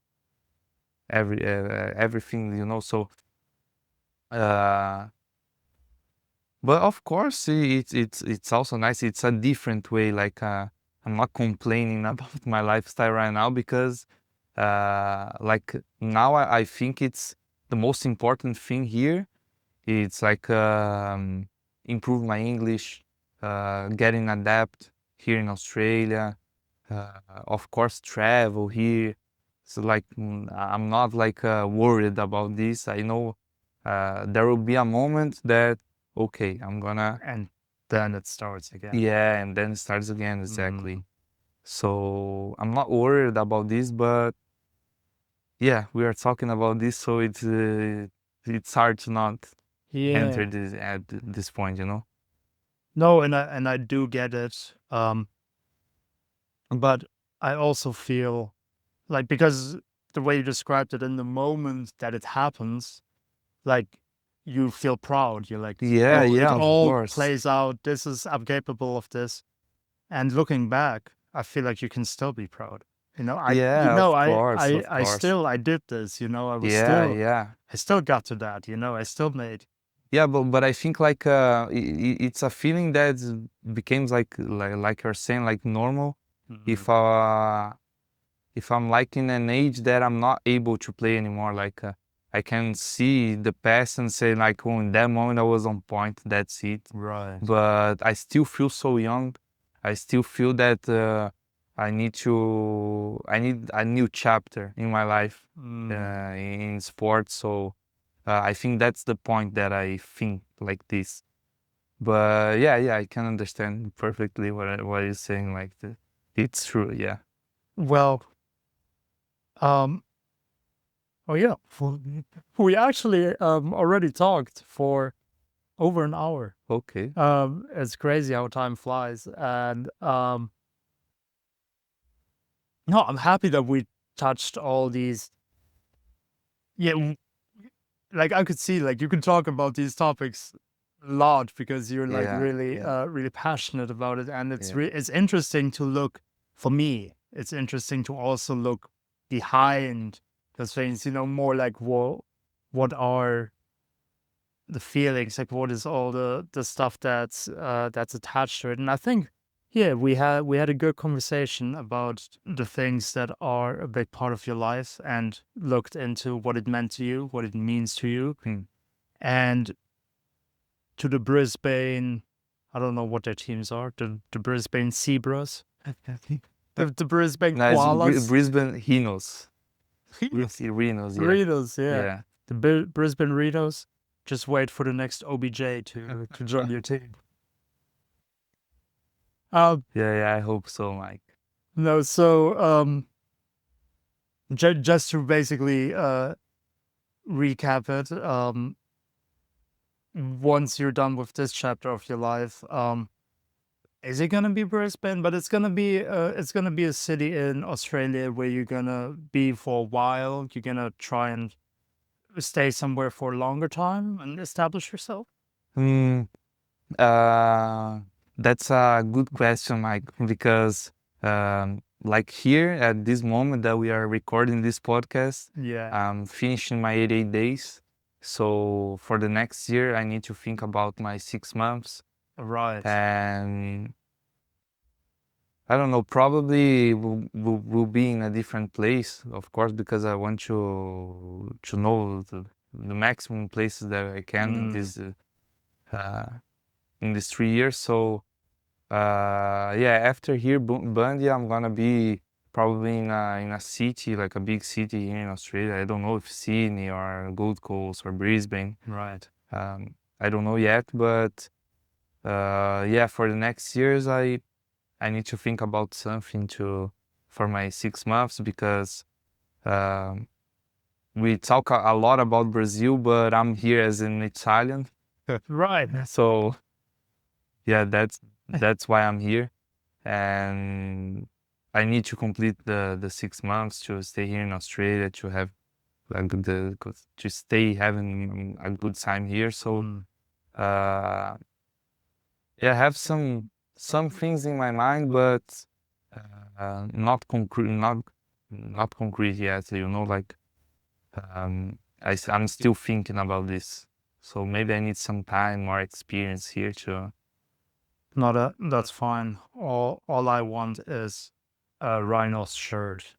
everything, you know. So uh, but of course it's also nice. It's a different way. Like I'm not complaining about my lifestyle right now because like now I think it's the most important thing here. It's like improve my English, getting adapt here in Australia. Of course, travel here. So like I'm not like worried about this. I know there will be a moment that okay, I'm gonna And then it starts again. yeah, and then it starts again exactly. So I'm not worried about this, but yeah, we are talking about this, so it's hard to not enter Yeah. this at this point, you know. No, and I do get it. But I also feel like because the way you described it in the moment that it happens, like you feel proud. You're like, Yeah, oh, it yeah, of all course. plays out. I'm capable of this. And looking back, I feel like you can still be proud. Yeah, of course, of I course. still, I did this, Yeah, yeah. I still got to that, I still made. Yeah, but I think like it's a feeling that becomes like you're saying like normal. Mhm. If if I'm like in an age that I'm not able to play anymore, like I can see the past and say like, oh, in that moment I was on point. That's it. Right. But I still feel so young. I still feel that I need a new chapter in my life in sports. So I think that's the point that I think like this. But yeah, yeah, I can understand perfectly what you're saying. Like it's true. Yeah. Well, um, oh yeah, we actually already talked for over an hour. Okay. It's crazy how time flies, and no, I'm happy that we touched all these. Yeah, like I could see, like you can talk about these topics a lot because you're like Yeah. really, Yeah. really passionate about it, and Yeah. it's interesting to look. For me, it's interesting to also look behind those things. More like what are the feelings, like what is all the stuff that's attached to it. And I think, yeah, we had a good conversation about the things that are a big part of your life and looked into what it meant to you, what it means to you, Hmm. and to the Brisbane. I don't know what their teams are. The Brisbane Zebras, the Brisbane Nice. Koalas, Brisbane Rhinos. Brisbane Rhinos. Yeah. Rhinos, yeah, Yeah. the Brisbane Rhinos. Just wait for the next OBJ to join your team. Um, Yeah. Yeah. I hope so, Mike. no, so just to basically recap it, once you're done with this chapter of your life, is it gonna be Brisbane? But it's gonna be a city in Australia where you're gonna be for a while. You're gonna try and stay somewhere for a longer time and establish yourself. Hmm. Uh, that's a good question, Mike, because like here at this moment that we are recording this podcast, Yeah, I'm finishing my 88 days. So for the next year, I need to think about my 6 months. right. And I don't know, probably will be in a different place, of course, because I want to know the maximum places that I can uh, in these 3 years. So yeah, after here, Bundy, I'm gonna be probably in a city, like a big city here in Australia. I don't know if Sydney or Gold Coast or Brisbane. Right. I don't know yet, but yeah, for the next years, I need to think about something for my 6 months, because um, we talk a lot about Brazil, but I'm here as an Italian, Right. so yeah, that's why I'm here, and I need to complete the 6 months to stay here in Australia, to have like to stay having a good time here. So Mm. uh, yeah, I have some things in my mind, but not concrete, not concrete yet. You know, like I'm still thinking about this. So maybe I need some time, more experience here to. That's fine. All I want is a Rhinos shirt.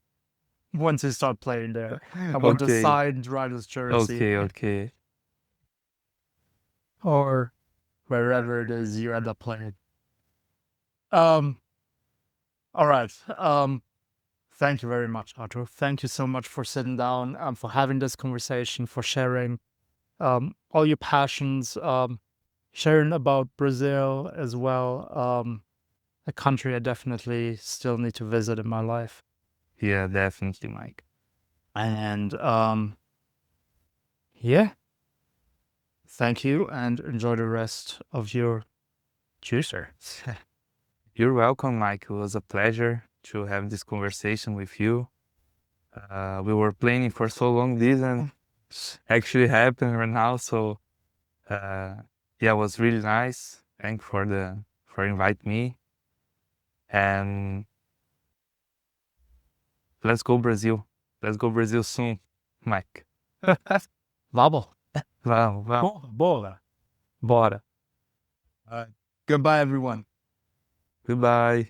Once you start playing there, I want a Okay, signed Rhinos jersey, okay. or wherever it is you end up playing. Um. All right. Thank you very much, Arthur. Thank you so much for sitting down, for having this conversation, for sharing all your passions, sharing about Brazil as well. A country I definitely still need to visit in my life. Yeah, definitely, Mike. And yeah, thank you and enjoy the rest of your juicer. You're welcome, Mike. It was a pleasure to have this conversation with you. We were planning for so long this, and actually happened right now. So yeah, it was really nice. Thank for invite me, and let's go Brazil. Let's go Brazil soon, Mike. Vamos. Vamos. Bora. Bora. Goodbye, everyone. Goodbye.